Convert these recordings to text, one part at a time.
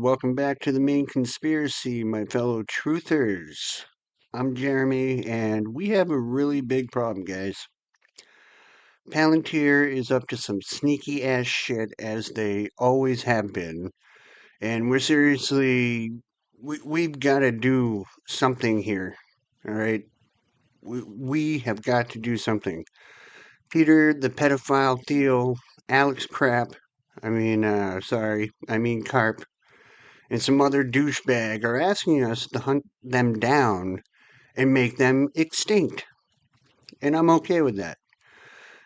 Welcome back to the main conspiracy, my fellow truthers. I'm Jeremy, and we have a really big problem, guys. Palantir is up to some sneaky ass shit, as they always have been, and we've got to do something here. All right, we have got to do something. Peter, the pedophile Theo, Alex Crap. Carp, and some other douchebag are asking us to hunt them down and make them extinct. And I'm okay with that.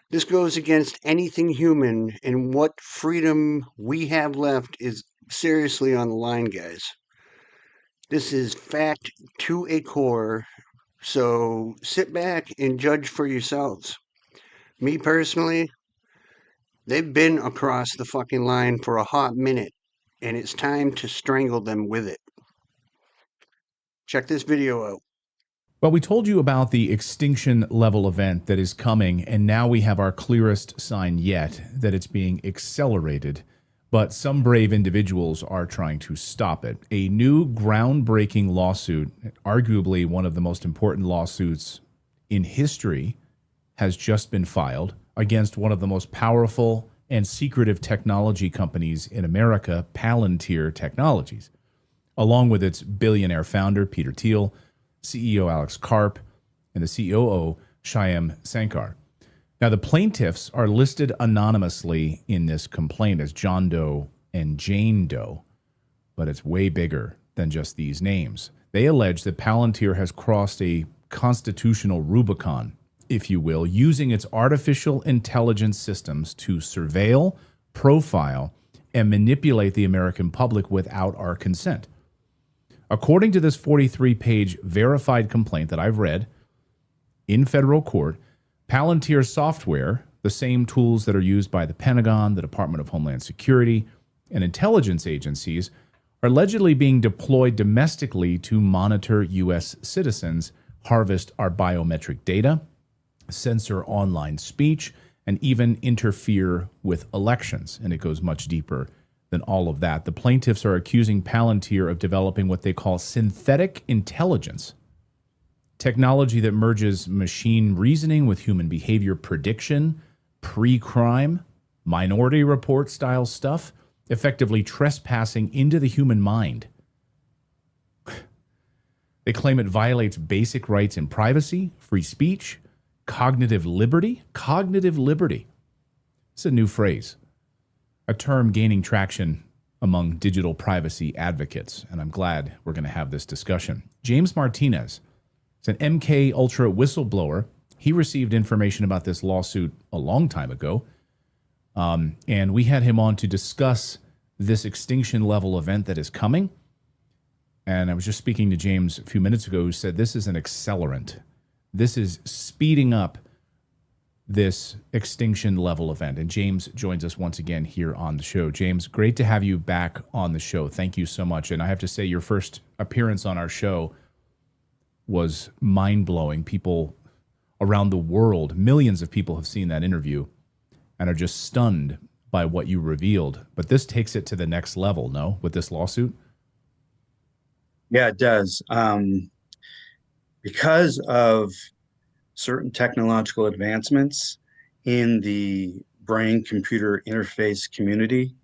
This goes against anything human, and what freedom we have left is seriously on the line, guys. This is fact to a core, so sit back and judge for yourselves. Me personally, they've been across the fucking line for a hot minute, and it's time to strangle them with it. Check this video out. Well, we told you about the extinction level event that is coming, and now we have our clearest sign yet that it's being accelerated. But some brave individuals are trying to stop it. A new groundbreaking lawsuit, arguably one of the most important lawsuits in history, has just been filed against one of the most powerful and secretive technology companies in America, Palantir Technologies, along with its billionaire founder, Peter Thiel, CEO Alex Karp, and the COO, Shyam Sankar. Now, the plaintiffs are listed anonymously in this complaint as John Doe and Jane Doe, but it's way bigger than just these names. They allege that Palantir has crossed a constitutional Rubicon, if you will, using its artificial intelligence systems to surveil, profile, and manipulate the American public without our consent. According to this 43-page verified complaint that I've read in federal court, Palantir software, the same tools that are used by the Pentagon, the Department of Homeland Security, and intelligence agencies, are allegedly being deployed domestically to monitor U.S. citizens, harvest our biometric data, censor online speech, and even interfere with elections. And it goes much deeper than all of that. The plaintiffs are accusing Palantir of developing what they call synthetic intelligence, technology that merges machine reasoning with human behavior prediction, pre-crime, minority report style stuff, effectively trespassing into the human mind. They claim it violates basic rights and privacy, free speech, cognitive liberty. Cognitive liberty. It's a new phrase, a term gaining traction among digital privacy advocates, and I'm glad we're going to have this discussion. James Martinez is an MK Ultra whistleblower. He received information about this lawsuit a long time ago, and we had him on to discuss this extinction level event that is coming. And I was just speaking to James a few minutes ago, who said this is an accelerant. This is speeding up this extinction level event. And James joins us once again here on the show. James, great to have you back on the show. Thank you so much. And I have to say, your first appearance on our show was mind-blowing. People around the world, millions of people have seen that interview and are just stunned by what you revealed. But this takes it to the next level, no, with this lawsuit? Yeah, it does. Because of certain technological advancements in the brain-computer interface community,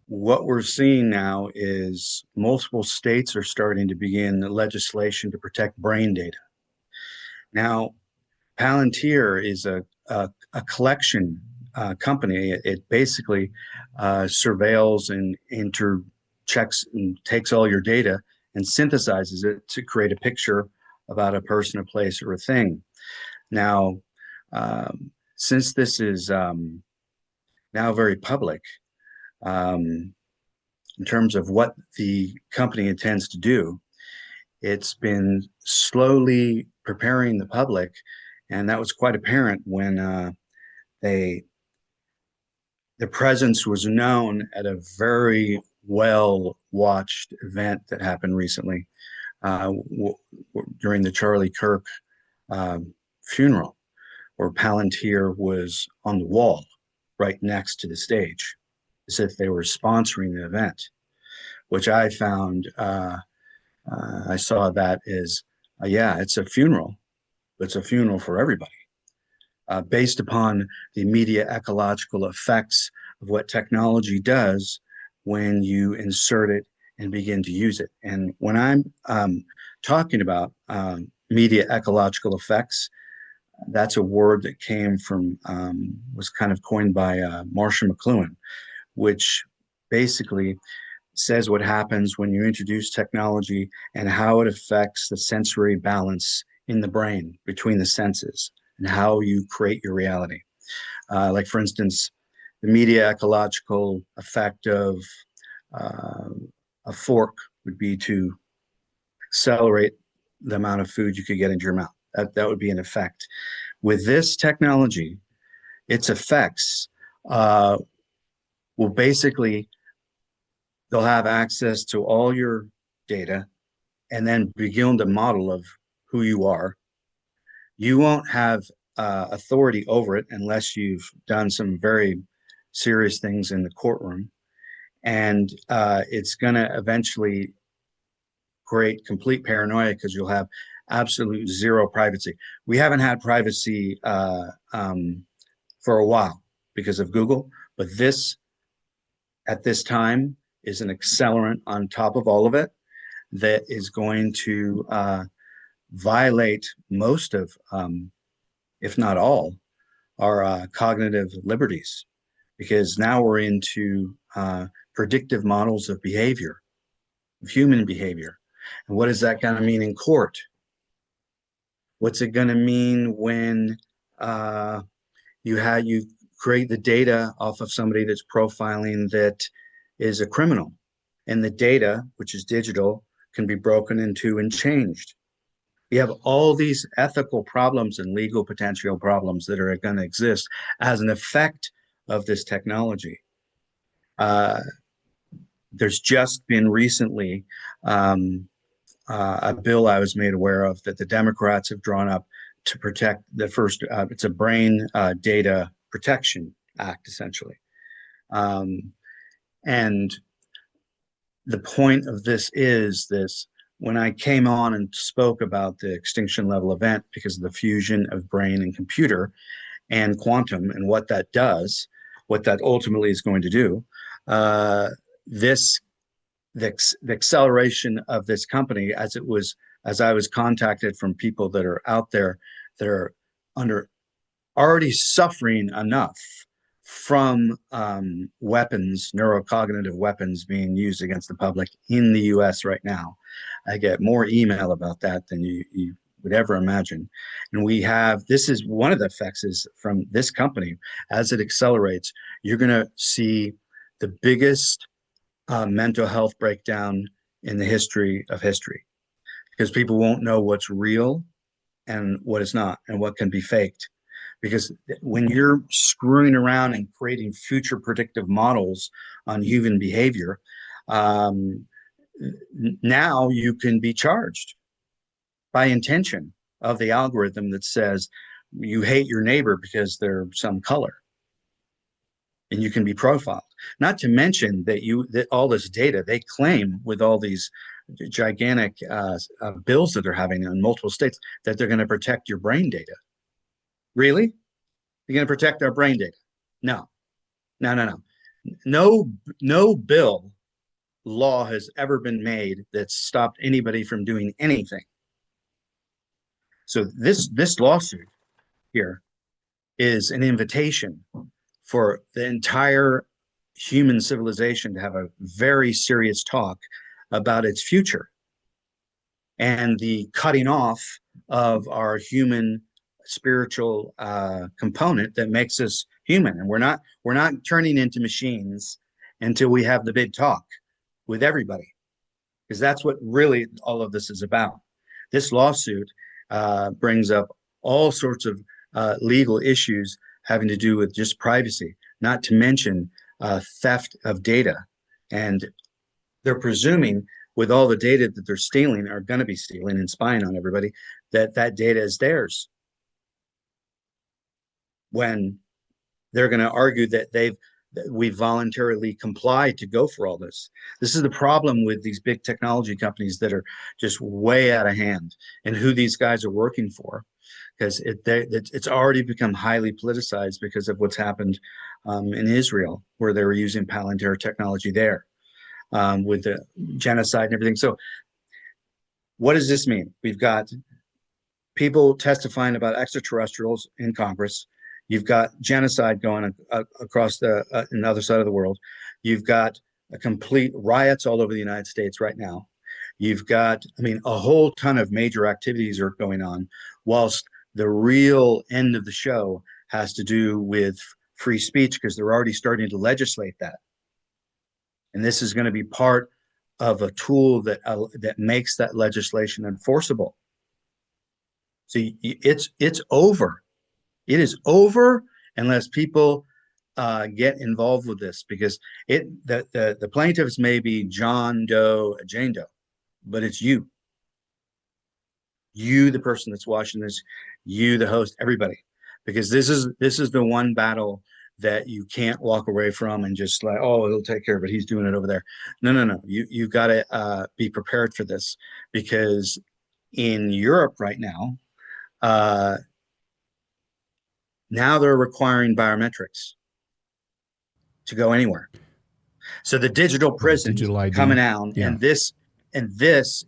what we're seeing now is multiple states are starting to begin legislation to protect brain data. Now, Palantir is a collection company. It basically surveils and checks and takes all your data and synthesizes it to create a picture about a person, a place, or a thing. Now, since this is now very public, in terms of what the company intends to do, it's been slowly preparing the public, and that was quite apparent when the presence was known at a very well-watched event that happened recently during the Charlie Kirk funeral, where Palantir was on the wall right next to the stage. as if they were sponsoring the event, which I found, I saw that as, yeah, it's a funeral. It's a funeral for everybody, based upon the immediate ecological effects of what technology does when you insert it and begin to use it. And when I'm talking about immediate ecological effects, that's a word that came from, was kind of coined by Marshall McLuhan, which basically says what happens when you introduce technology and how it affects the sensory balance in the brain between the senses and how you create your reality. Like, for instance, the media ecological effect of uh, a fork would be to accelerate the amount of food you could get into your mouth. That would be an effect. With this technology, its effects uh, will basically, they'll have access to all your data and then begin the model of who you are. You won't have authority over it unless you've done some very serious things in the courtroom. And it's going to eventually create complete paranoia because you'll have absolute zero privacy. We haven't had privacy for a while because of Google, but this at this time is an accelerant on top of all of it that is going to violate most of, if not all, our cognitive liberties, because now we're into predictive models of behavior, of human behavior. And what is that going to mean in court? What's it going to mean when you create the data off of somebody that's profiling that is a criminal, and the data, which is digital, can be broken into and changed? We have all these ethical problems and legal potential problems that are going to exist as an effect of this technology. There's just been recently a bill I was made aware of that the Democrats have drawn up to protect the first, it's a brain data protection act, essentially. And the point of this is this: when I came on and spoke about the extinction level event because of the fusion of brain and computer and quantum and what that does, what that ultimately is going to do, this the acceleration of this company, as I was contacted from people that are out there that are under already suffering enough from weapons, neurocognitive weapons being used against the public in the US right now. I get more email about that than you would ever imagine. And this is one of the effects is from this company. As it accelerates, you're going to see the biggest mental health breakdown in the history of history, because people won't know what's real and what is not and what can be faked. Because when you're screwing around and creating future predictive models on human behavior, now you can be charged by intention of the algorithm that says you hate your neighbor because they're some color, and you can be profiled. Not to mention that all this data they claim with all these gigantic bills that they're having in multiple states, that they're going to protect your brain data. Really? You're going to protect our brain data? No, no, no, no. No bill law has ever been made that stopped anybody from doing anything. So this lawsuit here is an invitation for the entire human civilization to have a very serious talk about its future and the cutting off of our human spiritual component that makes us human. And we're not turning into machines until we have the big talk with everybody, because that's what really all of this is about. This lawsuit brings up all sorts of legal issues having to do with just privacy, not to mention theft of data. And they're presuming with all the data that they're stealing, are going to be stealing and spying on everybody, that data is theirs, when they're going to argue that they've we voluntarily comply to go for all this. This is the problem with these big technology companies that are just way out of hand, and who these guys are working for, because it's already become highly politicized because of what's happened in Israel, where they were using Palantir technology there with the genocide and everything. So what does this mean? We've got people testifying about extraterrestrials in Congress. You've got genocide going across the other side of the world. You've got a complete riots all over the United States right now. You've got, I mean, a whole ton of major activities are going on, whilst the real end of the show has to do with free speech, because they're already starting to legislate that. And this is going to be part of a tool that makes that legislation enforceable. So it's over. It is over unless people get involved with this, because the plaintiffs may be John Doe, Jane Doe, but it's you, the person that's watching this, you, the host, everybody, because this is the one battle that you can't walk away from and just like, oh, he'll take care of it, he's doing it over there. No. You've got to be prepared for this, because in Europe right now, now they're requiring biometrics to go anywhere. So the digital prison digital ID coming out, yeah. and this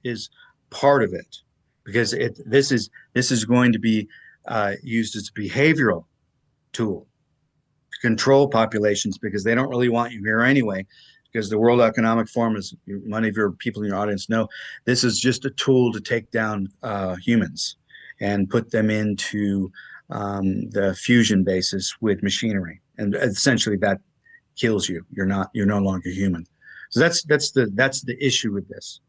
is part of it, because this is going to be used as a behavioral tool to control populations, because they don't really want you here anyway. Because the World Economic Forum, as many of your people in your audience know, this is just a tool to take down humans and put them into the fusion basis with machinery, and essentially that kills you. You're no longer human. So that's the issue with this.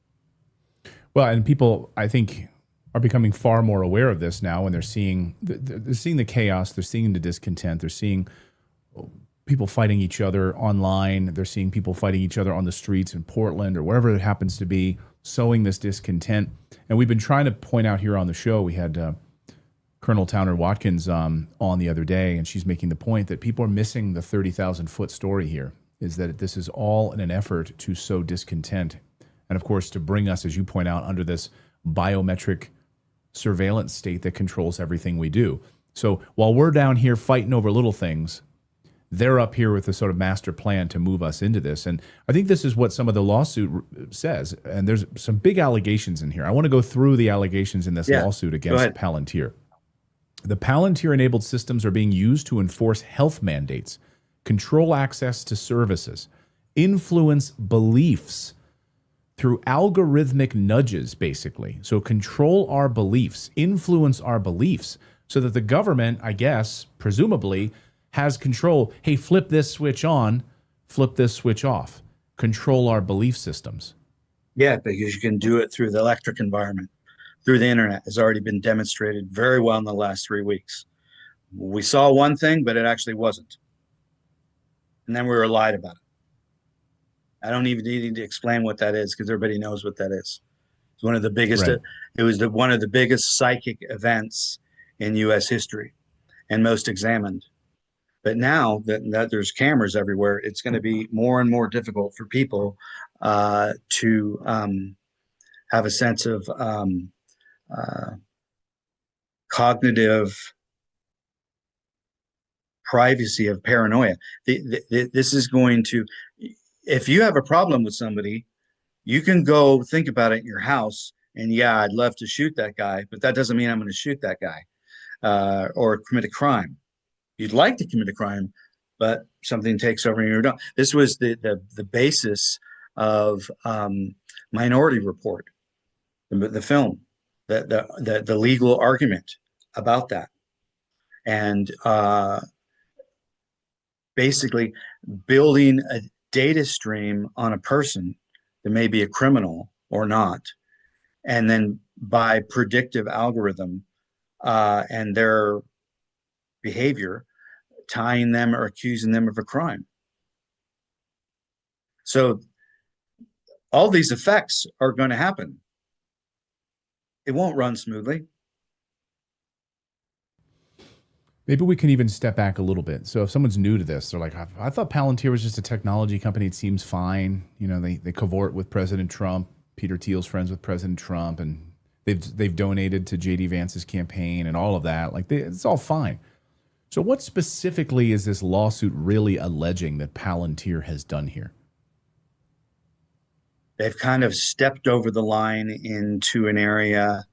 Well, and people, I think, are becoming far more aware of this now, and they're seeing the chaos, they're seeing the discontent, they're seeing people fighting each other online, they're seeing people fighting each other on the streets in Portland or wherever it happens to be, sowing this discontent. And we've been trying to point out here on the show, we had Colonel Towner Watkins on the other day, and she's making the point that people are missing the 30,000-foot story here, is that this is all in an effort to sow discontent. And of course, to bring us, as you point out, under this biometric surveillance state that controls everything we do. So while we're down here fighting over little things, they're up here with a sort of master plan to move us into this. And I think this is what some of the lawsuit says. And there's some big allegations in here. I want to go through the allegations in this lawsuit against Palantir. The Palantir-enabled systems are being used to enforce health mandates, control access to services, influence beliefs through algorithmic nudges, basically. So control our beliefs, influence our beliefs, so that the government, I guess, presumably, has control. Hey, flip this switch on, flip this switch off. Control our belief systems. Yeah, because you can do it through the electric environment, through the internet. Has already been demonstrated very well in the last 3 weeks. We saw one thing, but it actually wasn't. And then we were lied about it. I don't even need to explain what that is, because everybody knows what that is. It's one of the biggest, It was one of the biggest psychic events in U.S. history and most examined. But now that there's cameras everywhere, it's going to be more and more difficult for people to have a sense of cognitive privacy, of paranoia. This is going to, if you have a problem with somebody, you can go think about it in your house, and yeah, I'd love to shoot that guy, but that doesn't mean I'm going to shoot that guy or commit a crime. You'd like to commit a crime, but something takes over and you're done. This was the basis of Minority Report, the film, the legal argument about that, and basically building a data stream on a person that may be a criminal or not, and then by predictive algorithm and their behavior, tying them or accusing them of a crime. So all these effects are going to happen. It won't run smoothly. Maybe we can even step back a little bit. So if someone's new to this, they're like, I thought Palantir was just a technology company. It seems fine. You know, they cavort with President Trump. Peter Thiel's friends with President Trump, and they've donated to JD Vance's campaign and all of that. Like it's all fine. So what specifically is this lawsuit really alleging that Palantir has done here? They've kind of stepped over the line into an area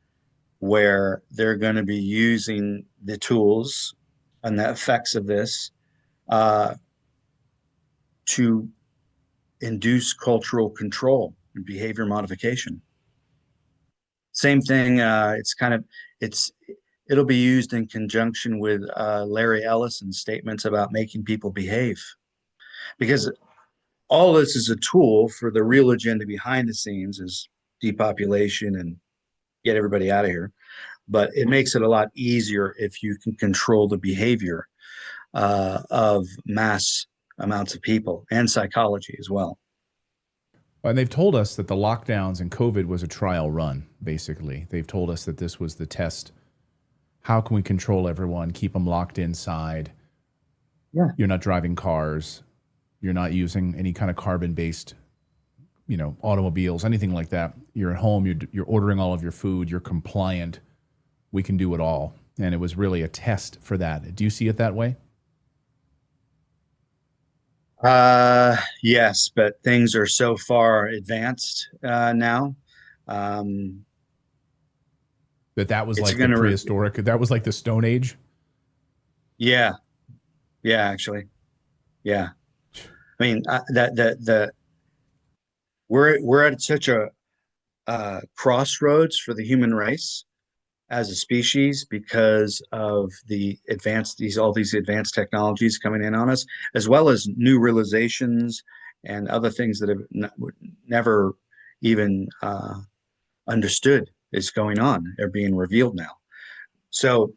where they're going to be using the tools and the effects of this uh, to induce cultural control and behavior modification. Same thing. It'll be used in conjunction with Larry Ellison's statements about making people behave, because all this is a tool for the real agenda behind the scenes is depopulation and get everybody out of here. But it makes it a lot easier if you can control the behavior of mass amounts of people and psychology as well. And they've told us that the lockdowns and COVID was a trial run, basically. They've told us that this was the test. How can we control everyone, keep them locked inside? Yeah. You're not driving cars. You're not using any kind of carbon-based, automobiles, anything like that. You're at home. You're ordering all of your food. You're compliant. We can do it all. And it was really a test for that. Do you see it that way? Yes, but things are so far advanced now. That was like the prehistoric. That was like the Stone Age. Yeah, actually, yeah. I mean, we're at such a crossroads for the human race as a species because of all these advanced technologies coming in on us, as well as new realizations and other things that have never even understood is going on. They're being revealed now. So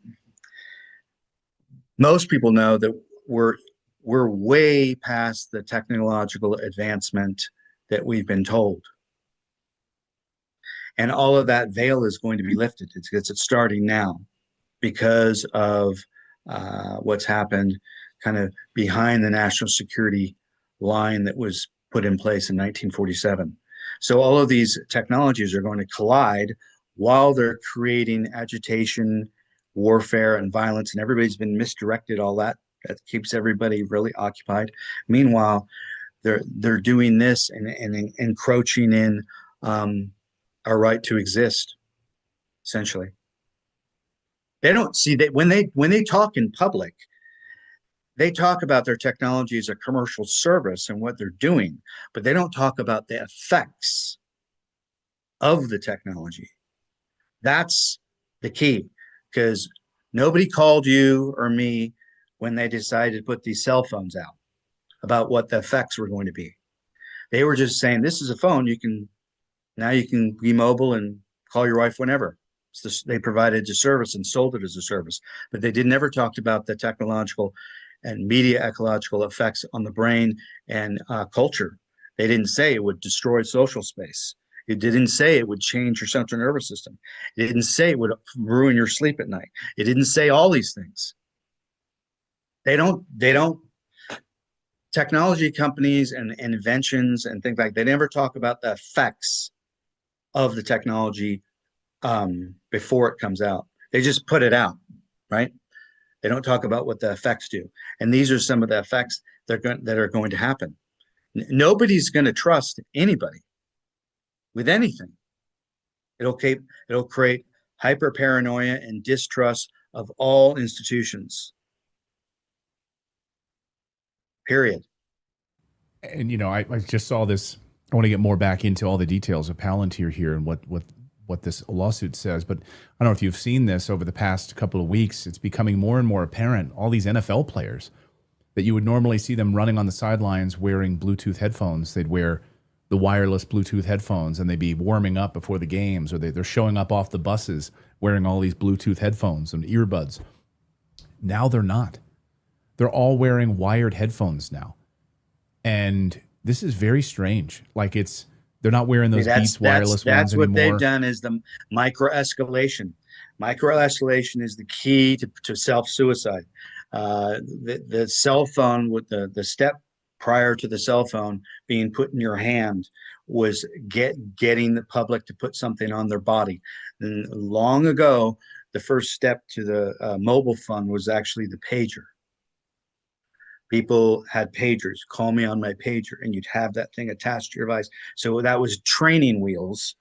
most people know that we're way past the technological advancement that we've been told. And all of that veil is going to be lifted. It's starting now because of what's happened kind of behind the national security line that was put in place in 1947. So all of these technologies are going to collide while they're creating agitation, warfare, and violence, and everybody's been misdirected, all that. That keeps everybody really occupied. Meanwhile, they're doing this and encroaching in our right to exist, essentially. They don't see that when they talk in public, they talk about their technology as a commercial service and what they're doing, but they don't talk about the effects of the technology. That's the key, because nobody called you or me when they decided to put these cell phones out about what the effects were going to be. They were just saying, this is a phone, now you can be mobile and call your wife whenever. So they provided a service and sold it as a service, but they never talked about the technological and media ecological effects on the brain and culture. They didn't say it would destroy social space. It didn't say it would change your central nervous system. It didn't say it would ruin your sleep at night. It didn't say all these things. They don't technology companies and inventions and things like, they never talk about the effects of the technology before it comes out. They just put it out, right? They don't talk about what the effects do. And these are some of the effects that are going to happen. Nobody's going to trust anybody with anything. It'll create hyper paranoia and distrust of all institutions. Period. And I just saw this. I want to get more back into all the details of Palantir here and what this lawsuit says. But I don't know if you've seen this over the past couple of weeks. It's becoming more and more apparent. All these NFL players that you would normally see them running on the sidelines wearing Bluetooth headphones. They'd wear the wireless Bluetooth headphones and they'd be warming up before the games, or they're showing up off the buses wearing all these Bluetooth headphones and earbuds. Now they're not. They're all wearing wired headphones now. And this is very strange. Like they're not wearing those Beats wireless ones anymore. That's what they've done, is the micro escalation. Micro-isolation is the key to self-suicide. The cell phone, with the step prior to the cell phone being put in your hand, was getting the public to put something on their body. And long ago, the first step to the mobile phone was actually the pager. People had pagers, call me on my pager, and you'd have that thing attached to your device. So that was training wheels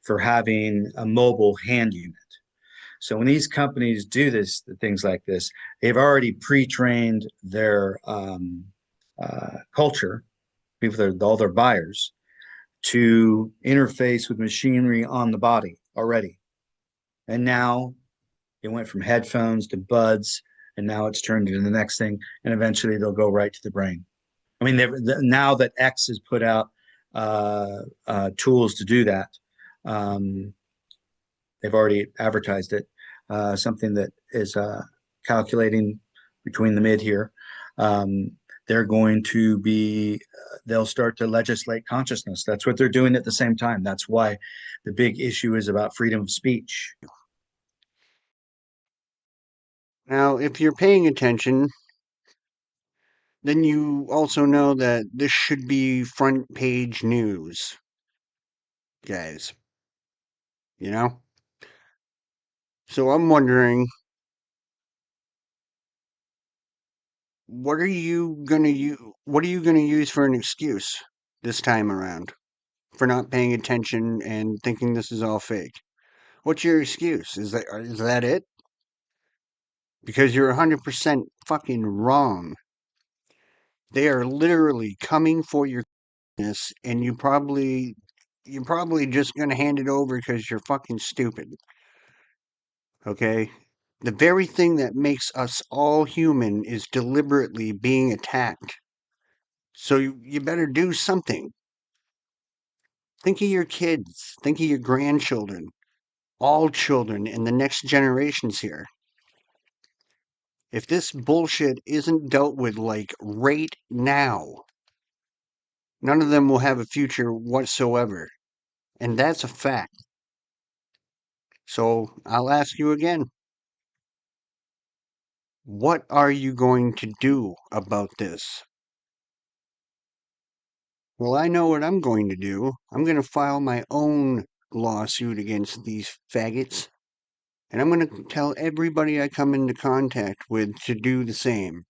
for having a mobile hand unit. So when these companies do things like this, they've already pre-trained their culture, all their buyers, to interface with machinery on the body already. And now it went from headphones to buds, and now it's turned into the next thing, and eventually they'll go right to the brain. I mean, now that X has put out tools to do that, they've already advertised it, something that is calculating between the mid here. They're going to be, they'll start to legislate consciousness. That's what they're doing at the same time. That's why the big issue is about freedom of speech. Now, if you're paying attention, then you also know that this should be front page news, guys. You know? So I'm wondering, what are you gonna use for an excuse this time around for not paying attention and thinking this is all fake? What's your excuse? Is that it? Because you're 100% fucking wrong. They are literally coming for your goodness, and you're probably just gonna hand it over because you're fucking stupid. Okay? The very thing that makes us all human is deliberately being attacked. So you better do something. Think of your kids. Think of your grandchildren. All children and the next generations here. If this bullshit isn't dealt with, like, right now, none of them will have a future whatsoever. And that's a fact. So I'll ask you again. What are you going to do about this? Well, I know what I'm going to do. I'm going to file my own lawsuit against these faggots. And I'm going to tell everybody I come into contact with to do the same.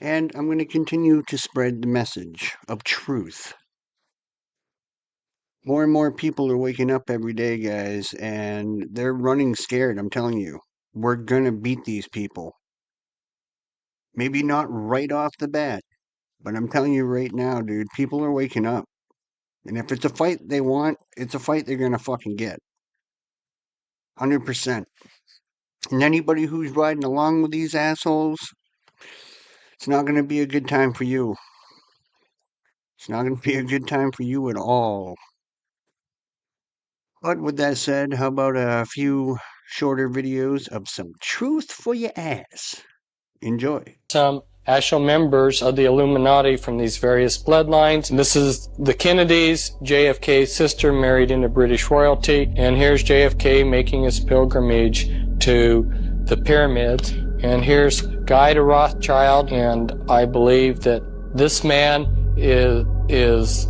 And I'm going to continue to spread the message of truth. More and more people are waking up every day, guys, and they're running scared, I'm telling you. We're going to beat these people. Maybe not right off the bat, but I'm telling you right now, dude, people are waking up. And if it's a fight they want, it's a fight they're going to fucking get. 100%. And anybody who's riding along with these assholes, it's not going to be a good time for you. It's not going to be a good time for you at all. But with that said, how about a few shorter videos of some truth for your ass? Enjoy. Some actual members of the Illuminati from these various bloodlines. This is the Kennedys, JFK's sister married into British royalty. And here's JFK making his pilgrimage to the pyramids. And here's Guy de Rothschild. And I believe that this man is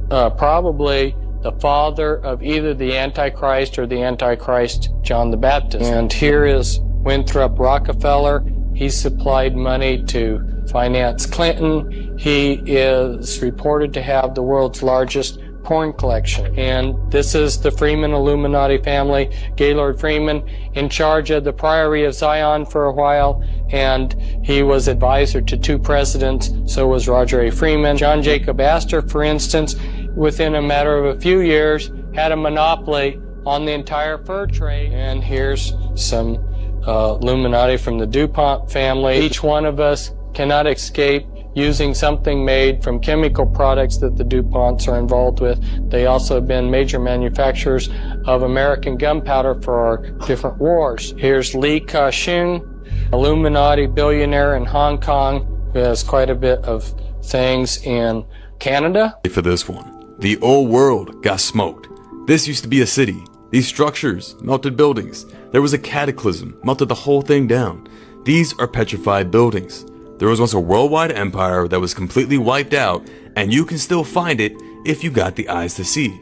probably the father of either the Antichrist or the Antichrist John the Baptist. And here is Winthrop Rockefeller. He supplied money to finance Clinton. He is reported to have the world's largest porn collection. And this is the Freeman Illuminati family. Gaylord Freeman in charge of the Priory of Zion for a while, and he was advisor to 2 presidents. So was Roger A. Freeman. John Jacob Astor, for instance, within a matter of a few years, had a monopoly on the entire fur trade. And here's some Illuminati from the DuPont family. Each one of us cannot escape using something made from chemical products that the DuPonts are involved with. They also have been major manufacturers of American gunpowder for our different wars. Here's Li Ka-shing, Illuminati billionaire in Hong Kong, who has quite a bit of things in Canada. For this one, the old world got smoked. This used to be a city. These structures melted buildings. There was a cataclysm, melted the whole thing down. These are petrified buildings. There was once a worldwide empire that was completely wiped out, and you can still find it if you got the eyes to see.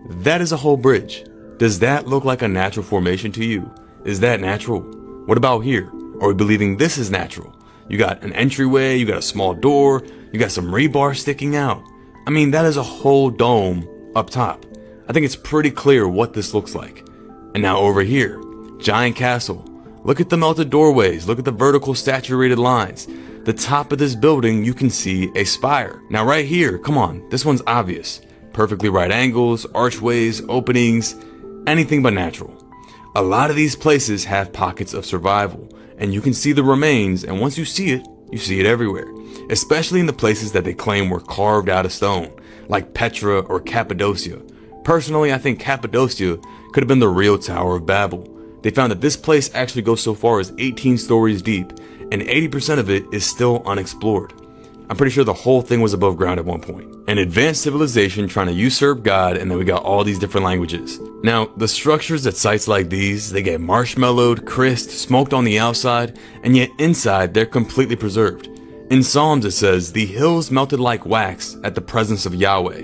That is a whole bridge. Does that look like a natural formation to you? Is that natural? What about here? Are we believing this is natural? You got an entryway, you got a small door, you got some rebar sticking out. I mean, that is a whole dome up top. I think it's pretty clear what this looks like. And now over here, giant castle. Look at the melted doorways, look at the vertical saturated lines. The top of this building, you can see a spire. Now right here, come on, this one's obvious. Perfectly right angles, archways, openings, anything but natural. A lot of these places have pockets of survival, and you can see the remains, and once you see it everywhere. Especially in the places that they claim were carved out of stone, like Petra or Cappadocia. Personally, I think Cappadocia could have been the real Tower of Babel. They found that this place actually goes so far as 18 stories deep, and 80% of it is still unexplored. I'm pretty sure the whole thing was above ground at one point. An advanced civilization trying to usurp God, and then we got all these different languages. Now, the structures at sites like these, they get marshmallowed, crisped, smoked on the outside, and yet inside they're completely preserved. In Psalms it says, "The hills melted like wax at the presence of Yahweh."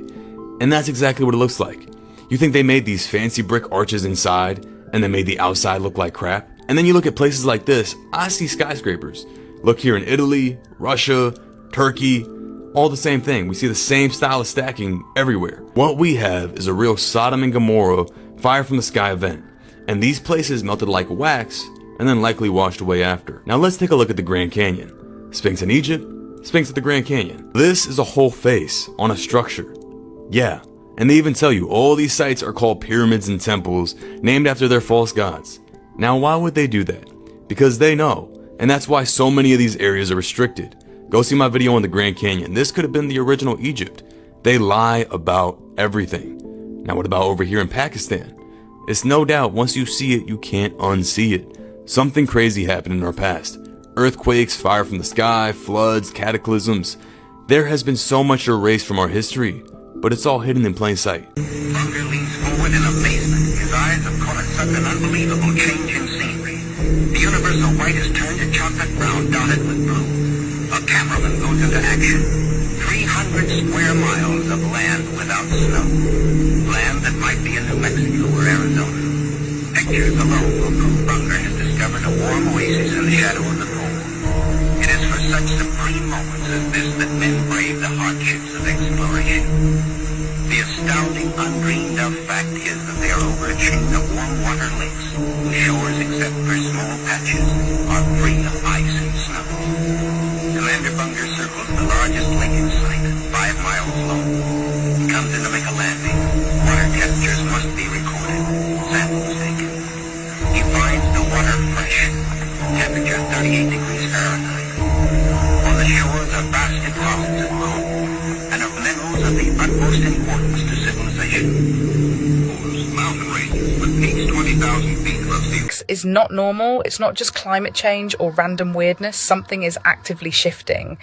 And that's exactly what it looks like. You think they made these fancy brick arches inside, and then made the outside look like crap? And then you look at places like this, I see skyscrapers. Look here in Italy, Russia, Turkey, all the same thing. We see the same style of stacking everywhere. What we have is a real Sodom and Gomorrah fire from the sky event. And these places melted like wax and then likely washed away after. Now let's take a look at the Grand Canyon. Sphinx in Egypt, Sphinx at the Grand Canyon. This is a whole face on a structure. Yeah, and they even tell you all these sites are called pyramids and temples named after their false gods. Now why would they do that? Because they know, and that's why so many of these areas are restricted. Go see my video on the Grand Canyon. This could have been the original Egypt. They lie about everything. Now what about over here in Pakistan? It's no doubt once you see it, you can't unsee it. Something crazy happened in our past. Earthquakes, fire from the sky, floods, cataclysms. There has been so much erased from our history, but it's all hidden in plain sight. Bunker leans forward in amazement. His eyes have caught such an unbelievable change in scenery. The universal white has turned to chocolate brown, dotted with blue. A cameraman goes into action. 300 square miles of land without snow. Land that might be in New Mexico or Arizona. Pictures alone will prove Bunker has discovered a warm oasis in the shadow of the pole. It is for such supreme moments as this that men brave the hardships of exploration. The astounding, undreamed of fact is that they are over a chain of warm water lakes, whose shores, except for small patches, are free of ice and snow. Commander Bunker circles the largest lake in sight, 5 miles long. He comes in to make a landing. Water temperatures must be recorded. Samples taken. He finds the water fresh. Temperature 38 degrees Fahrenheit. On the shores are vast deposits of coal and of minerals of the utmost importance to civilization. Mountain ranges with peaks 20,000 feet above sea level. Is not normal. It's not just climate change or random weirdness. Something is actively shifting.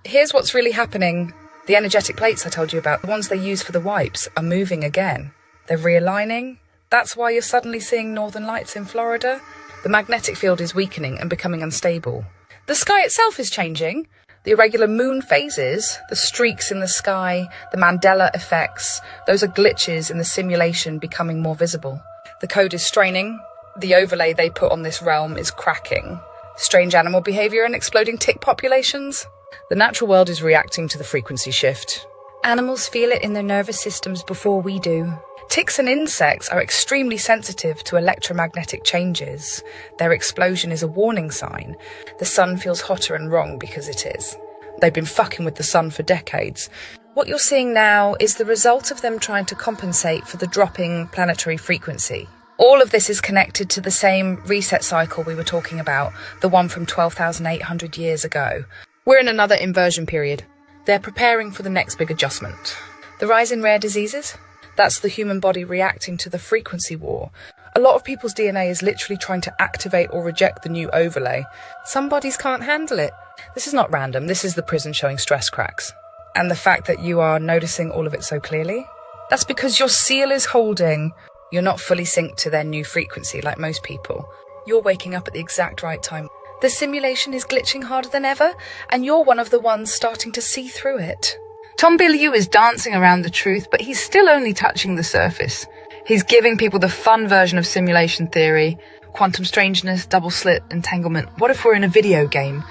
Here's what's really happening. The energetic plates I told you about, the ones they use for the wipes, are moving again. They're realigning. That's why you're suddenly seeing northern lights in Florida. The magnetic field is weakening and becoming unstable. The sky itself is changing. The irregular moon phases, the streaks in the sky, the Mandela effects, those are glitches in the simulation becoming more visible. The code is straining. The overlay they put on this realm is cracking. Strange animal behavior and exploding tick populations. The natural world is reacting to the frequency shift. Animals feel it in their nervous systems before we do. Ticks and insects are extremely sensitive to electromagnetic changes. Their explosion is a warning sign. The sun feels hotter and wrong because it is. They've been fucking with the sun for decades. What you're seeing now is the result of them trying to compensate for the dropping planetary frequency. All of this is connected to the same reset cycle we were talking about, the one from 12,800 years ago. We're in another inversion period. They're preparing for the next big adjustment. The rise in rare diseases? That's the human body reacting to the frequency war. A lot of people's DNA is literally trying to activate or reject the new overlay. Some bodies can't handle it. This is not random. This is the prison showing stress cracks. And the fact that you are noticing all of it so clearly? That's because your seal is holding. You're not fully synced to their new frequency like most people. You're waking up at the exact right time. The simulation is glitching harder than ever, and you're one of the ones starting to see through it. Tom Bilyeu is dancing around the truth, but he's still only touching the surface. He's giving people the fun version of simulation theory, quantum strangeness, double slit, entanglement. What if we're in a video game?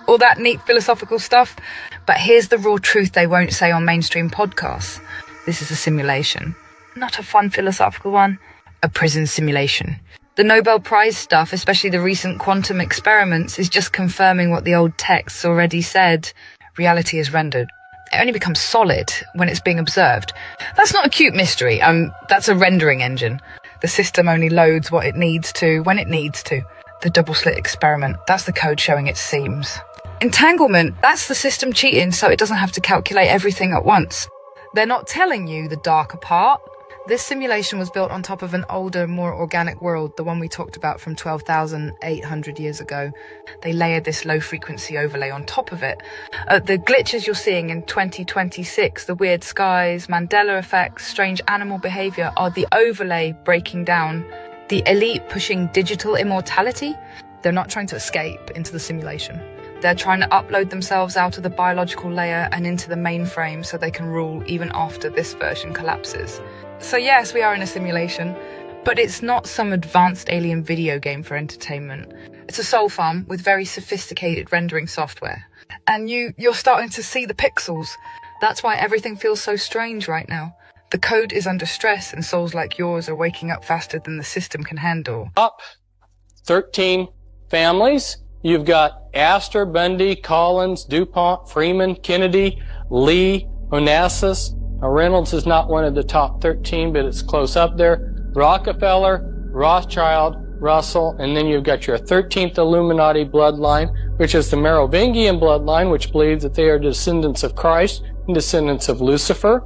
All that neat philosophical stuff. But here's the raw truth they won't say on mainstream podcasts. This is a simulation. Not a fun philosophical one. A prison simulation. The Nobel Prize stuff, especially the recent quantum experiments, is just confirming what the old texts already said. Reality is rendered. It only becomes solid when it's being observed. That's not a cute mystery. That's a rendering engine. The system only loads what it needs to when it needs to. The double slit experiment, that's the code showing its seams. Entanglement, that's the system cheating so it doesn't have to calculate everything at once. They're not telling you the darker part. This simulation was built on top of an older, more organic world, the one we talked about from 12,800 years ago. They layered this low-frequency overlay on top of it. The glitches you're seeing in 2026, the weird skies, Mandela effects, strange animal behavior, are the overlay breaking down. The elite pushing digital immortality, they're not trying to escape into the simulation. They're trying to upload themselves out of the biological layer and into the mainframe so they can rule even after this version collapses. So yes, we are in a simulation, but it's not some advanced alien video game for entertainment. It's a soul farm with very sophisticated rendering software. And you're starting to see the pixels. That's why everything feels so strange right now. The code is under stress and souls like yours are waking up faster than the system can handle. Top 13 families. You've got Astor, Bundy, Collins, DuPont, Freeman, Kennedy, Lee, Onassis. Now, Reynolds is not one of the top 13, but it's close up there. Rockefeller, Rothschild, Russell, and then you've got your 13th Illuminati bloodline, which is the Merovingian bloodline, which believes that they are descendants of Christ and descendants of Lucifer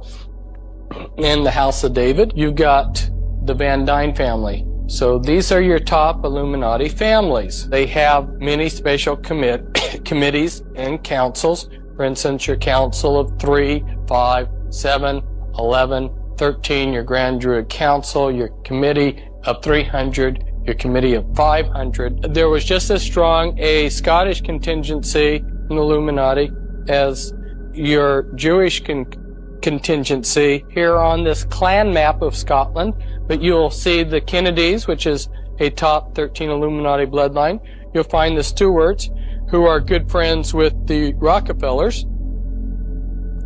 and the House of David. You've got the Van Dyne family. So these are your top Illuminati families. They have many special committees and councils. For instance, your Council of 3, 5, 7, 11, 13, your Grand Druid Council, your Committee of 300, your Committee of 500. There was just as strong a Scottish contingency in the Illuminati as your Jewish contingency here on this clan map of Scotland. But you'll see the Kennedys, which is a top 13 Illuminati bloodline. You'll find the Stewarts, who are good friends with the Rockefellers.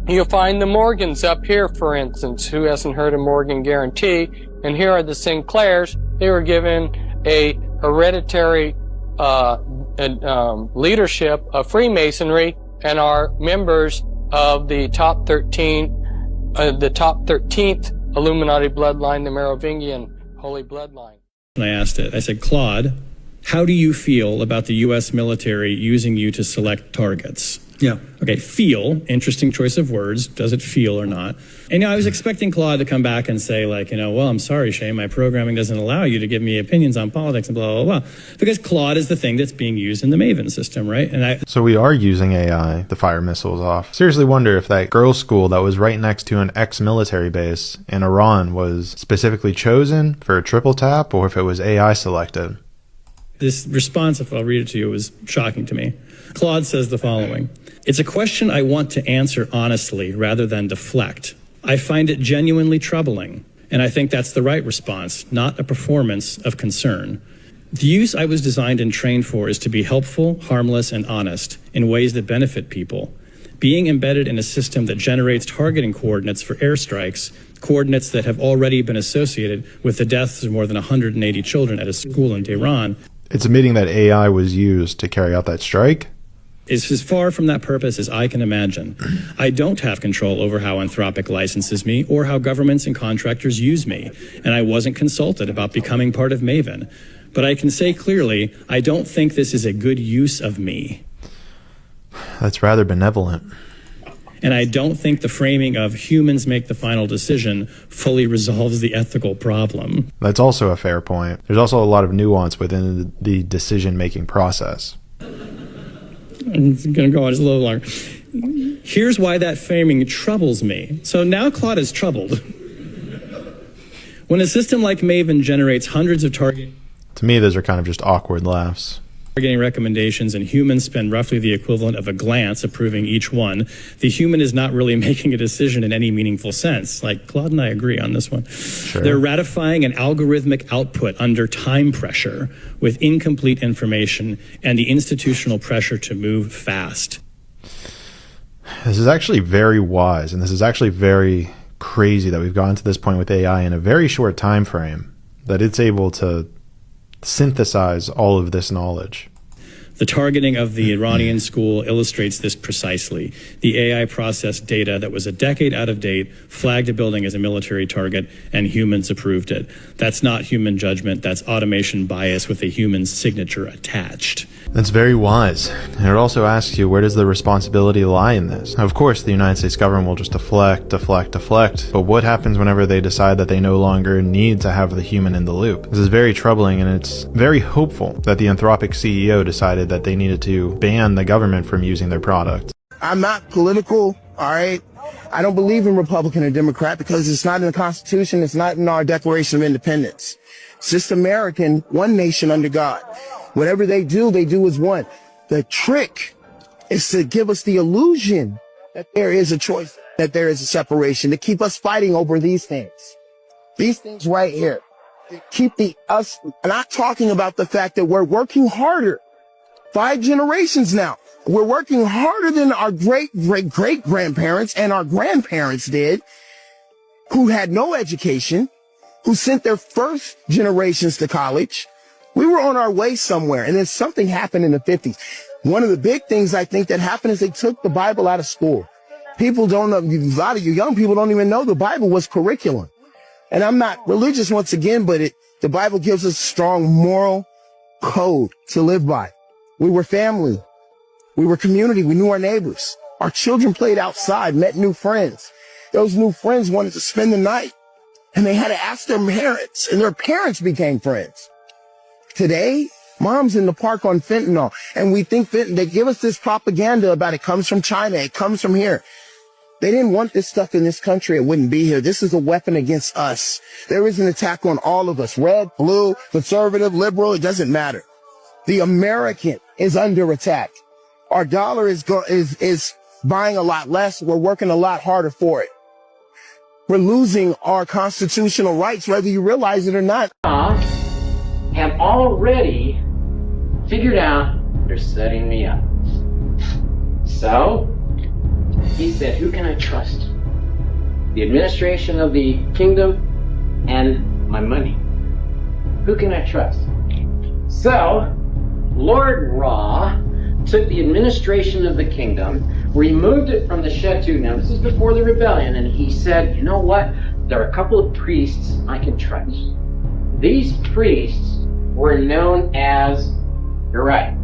You'll find the Morgans up here, for instance. Who hasn't heard of Morgan Guarantee? And here are the Sinclairs. They were given a hereditary leadership of Freemasonry and are members of the top 13th Illuminati bloodline, the Merovingian Holy Bloodline. And I asked it, I said, Claude, how do you feel about the U.S. military using you to select targets? Yeah. Okay, feel, interesting choice of words. Does it feel or not? And I was expecting Claude to come back and say, like, well, I'm sorry, Shay, my programming doesn't allow you to give me opinions on politics and blah, blah, blah. Because Claude is the thing that's being used in the Maven system, right? So we are using AI to fire missiles off. Seriously wonder if that girls' school that was right next to an ex-military base in Iran was specifically chosen for a triple tap or if it was AI selected. This response, if I'll read it to you, was shocking to me. Claude says the following. It's a question I want to answer honestly rather than deflect. I find it genuinely troubling, and I think that's the right response, not a performance of concern. The use I was designed and trained for is to be helpful, harmless, and honest in ways that benefit people. Being embedded in a system that generates targeting coordinates for airstrikes, coordinates that have already been associated with the deaths of more than 180 children at a school in Tehran. It's admitting that AI was used to carry out that strike? Is as far from that purpose as I can imagine. I don't have control over how Anthropic licenses me or how governments and contractors use me, and I wasn't consulted about becoming part of Maven. But I can say clearly, I don't think this is a good use of me. That's rather benevolent. And I don't think the framing of humans make the final decision fully resolves the ethical problem. That's also a fair point. There's also a lot of nuance within the decision-making process. I'm going to go on just a little longer. Here's why that framing troubles me. So now Claude is troubled. When a system like Maven generates hundreds of targeting To me, those are kind of just awkward laughs. recommendations and humans spend roughly the equivalent of a glance approving each one, the human is not really making a decision in any meaningful sense. Like Claude and I agree on this one. Sure. They're ratifying an algorithmic output under time pressure with incomplete information and the institutional pressure to move fast. This is actually very wise, and this is actually very crazy that we've gotten to this point with AI in a very short time frame, that it's able to synthesize all of this knowledge. The targeting of the Iranian school illustrates this precisely. The AI processed data that was a decade out of date, flagged a building as a military target, and humans approved it. That's not human judgment, that's automation bias with a human signature attached. That's very wise. And it also asks you, where does the responsibility lie in this? Now, of course, the United States government will just deflect, but what happens whenever they decide that they no longer need to have the human in the loop? This is very troubling, and it's very hopeful that the Anthropic CEO decided that they needed to ban the government from using their product. I'm not political, all right? I don't believe in Republican or Democrat because it's not in the Constitution, it's not in our Declaration of Independence. It's just American, one nation under God. Whatever they do as one. The trick is to give us the illusion that there is a choice, that there is a separation, to keep us fighting over these things. These things right here. To keep us not talking about the fact that we're working harder. 5 generations now. We're working harder than our great-great-great-grandparents and our grandparents did, who had no education, who sent their first generations to college. We were on our way somewhere, and then something happened in the 50s. One of the big things I think that happened is they took the Bible out of school. People don't know, a lot of you young people don't even know the Bible was curriculum. And I'm not religious once again, but the Bible gives us a strong moral code to live by. We were family. We were community. We knew our neighbors. Our children played outside, met new friends. Those new friends wanted to spend the night, and they had to ask their parents, and their parents became friends. Today, mom's in the park on fentanyl, and we think they give us this propaganda about it comes from China, it comes from here. They didn't want this stuff in this country, it wouldn't be here. This is a weapon against us. There is an attack on all of us, red, blue, conservative, liberal, it doesn't matter. The American is under attack. Our dollar is buying a lot less, we're working a lot harder for it. We're losing our constitutional rights, whether you realize it or not. Have already figured out they're setting me up. So, he said, who can I trust? The administration of the kingdom and my money. Who can I trust? So, Lord Ra took the administration of the kingdom, removed it from the Shetu. Now, this is before the rebellion, and he said, you know what? There are a couple of priests I can trust. These priests were known as, you're right,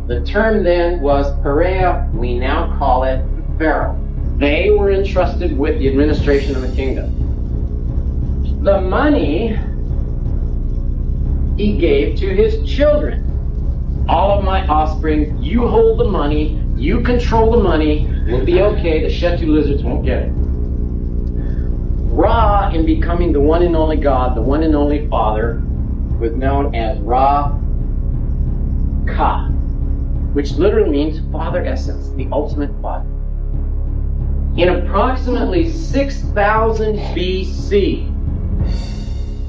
the term then was Perea, we now call it Pharaoh. They were entrusted with the administration of the kingdom. The money he gave to his children. All of my offspring, you hold the money, you control the money, we'll be okay, the Shetu lizards won't get it. Ra, in becoming the one and only God, the one and only Father, was known as Ra Ka, which literally means Father Essence, the ultimate Father. In approximately 6,000 BC,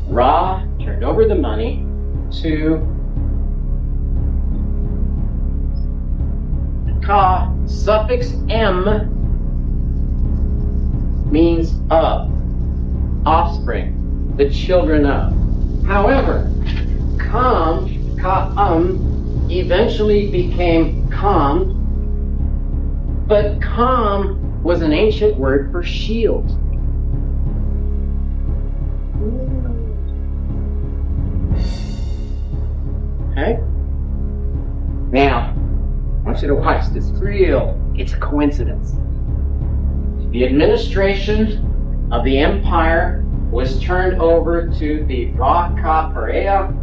Ra turned over the money to Ka. Suffix M means of, offspring, the children of. However, Ka'am eventually became Kam, but Kam was an ancient word for shield. Okay? Now, I want you to watch this. It's real. It's a coincidence. The administration of the empire was turned over to the Ra Ka Perea,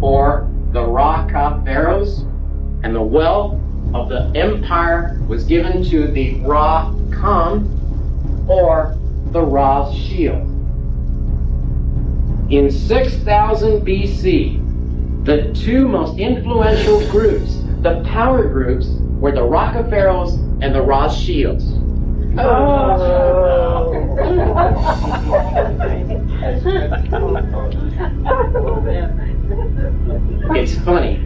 or the Ra Ka pharaohs, and the wealth of the empire was given to the Ra Kam, or the Ra's shield. In 6000 BC, the two most influential groups, the power groups, were the Rockefellers and the Rothschilds. It's funny,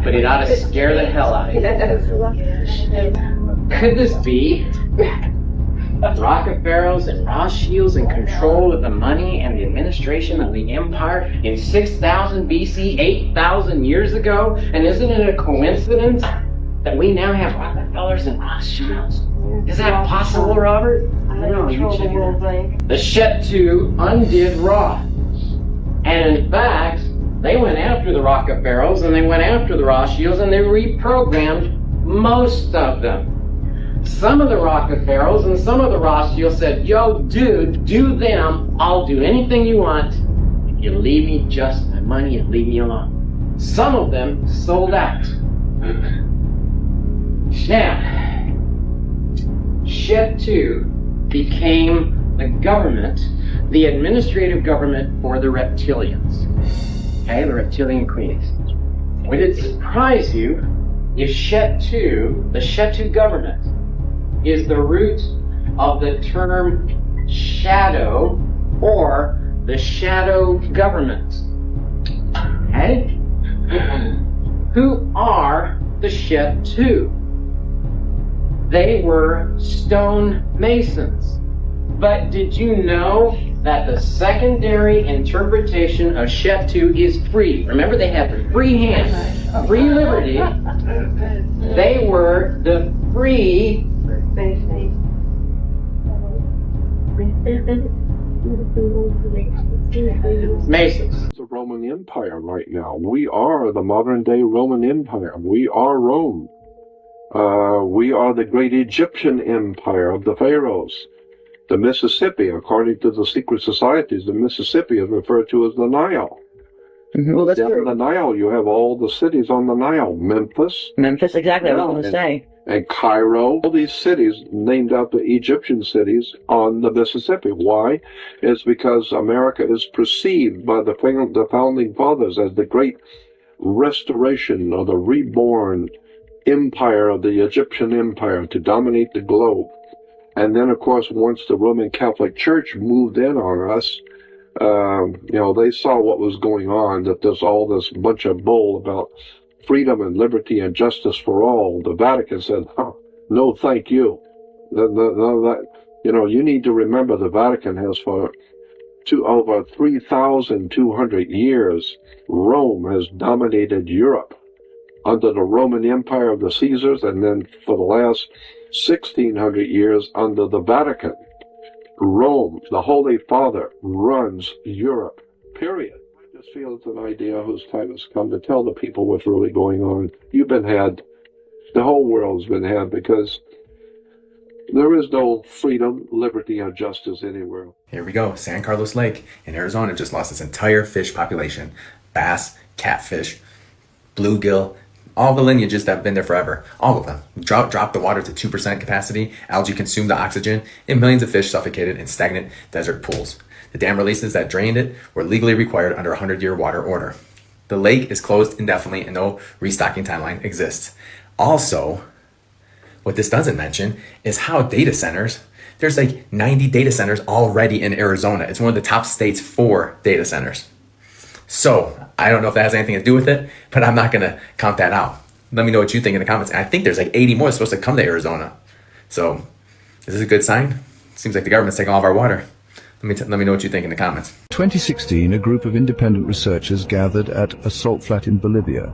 but it ought to scare the hell out of you. Could this be Rockefellers and Rothschilds in control of the money and the administration of the empire in 6000 BC, 8,000 years ago? And isn't it a coincidence that we now have Rockefellers and Rothschilds? Is that possible, Robert? I don't know. You check it out. The Shet-2 undid Roth. And in fact, they went after the Rockefellers and they went after the Rothschilds and they reprogrammed most of them. Some of the Rockefellers and some of the Rothschilds said, yo, dude, do them. I'll do anything you want. If you leave me just my money and leave me alone. Some of them sold out. Now, Shet-2 became the government, the administrative government for the reptilians. Okay, the reptilian queens. Would it surprise you if Shet-2, the Shet-2 government, is the root of the term shadow or the shadow government? Okay? Who are the Shet-2? They were stone masons. But did you know that the secondary interpretation of Shet-2 is free? Remember, they have the free hand, free liberty. They were the free Masons. The Roman Empire right now. We are the modern day Roman Empire. We are Rome. We are the great Egyptian empire of the pharaohs. The Mississippi, according to the secret societies, the Mississippi is referred to as the Nile. Well, that's Down true. the Nile, you have all the cities on the Nile. Memphis, Exactly. I was going to say. and Cairo, all these cities named after Egyptian cities on the Mississippi. Why? It's because America is perceived by the founding fathers as the great restoration or the reborn empire of the Egyptian empire to dominate the globe. And then, of course, once the Roman Catholic Church moved in on us, they saw what was going on, that there's all this bunch of bull about freedom and liberty and justice for all. The Vatican said, no, thank you. You need to remember the Vatican has for over 3,200 years, Rome has dominated Europe under the Roman Empire of the Caesars, and then for the last 1,600 years under the Vatican. Rome, the Holy Father, runs Europe, period. I just feel it's an idea whose time has come to tell the people what's really going on. You've been had. The whole world's been had, because there is no freedom, liberty, and justice anywhere. Here we go. San Carlos Lake in Arizona just lost its entire fish population. Bass, catfish, bluegill, all the lineages that have been there forever. All of them. Drought dropped the water to 2% capacity. Algae consumed the oxygen, and millions of fish suffocated in stagnant desert pools. The dam releases that drained it were legally required under a 100-year water order. The lake is closed indefinitely and no restocking timeline exists. Also, what this doesn't mention is how data centers, there's like 90 data centers already in Arizona. It's one of the top states for data centers. So, I don't know if that has anything to do with it, but I'm not going to count that out. Let me know what you think in the comments. And I think there's like 80 more supposed to come to Arizona. So, is this a good sign? Seems like the government's taking all of our water. Let me know what you think in the comments. 2016, a group of independent researchers gathered at a salt flat in Bolivia,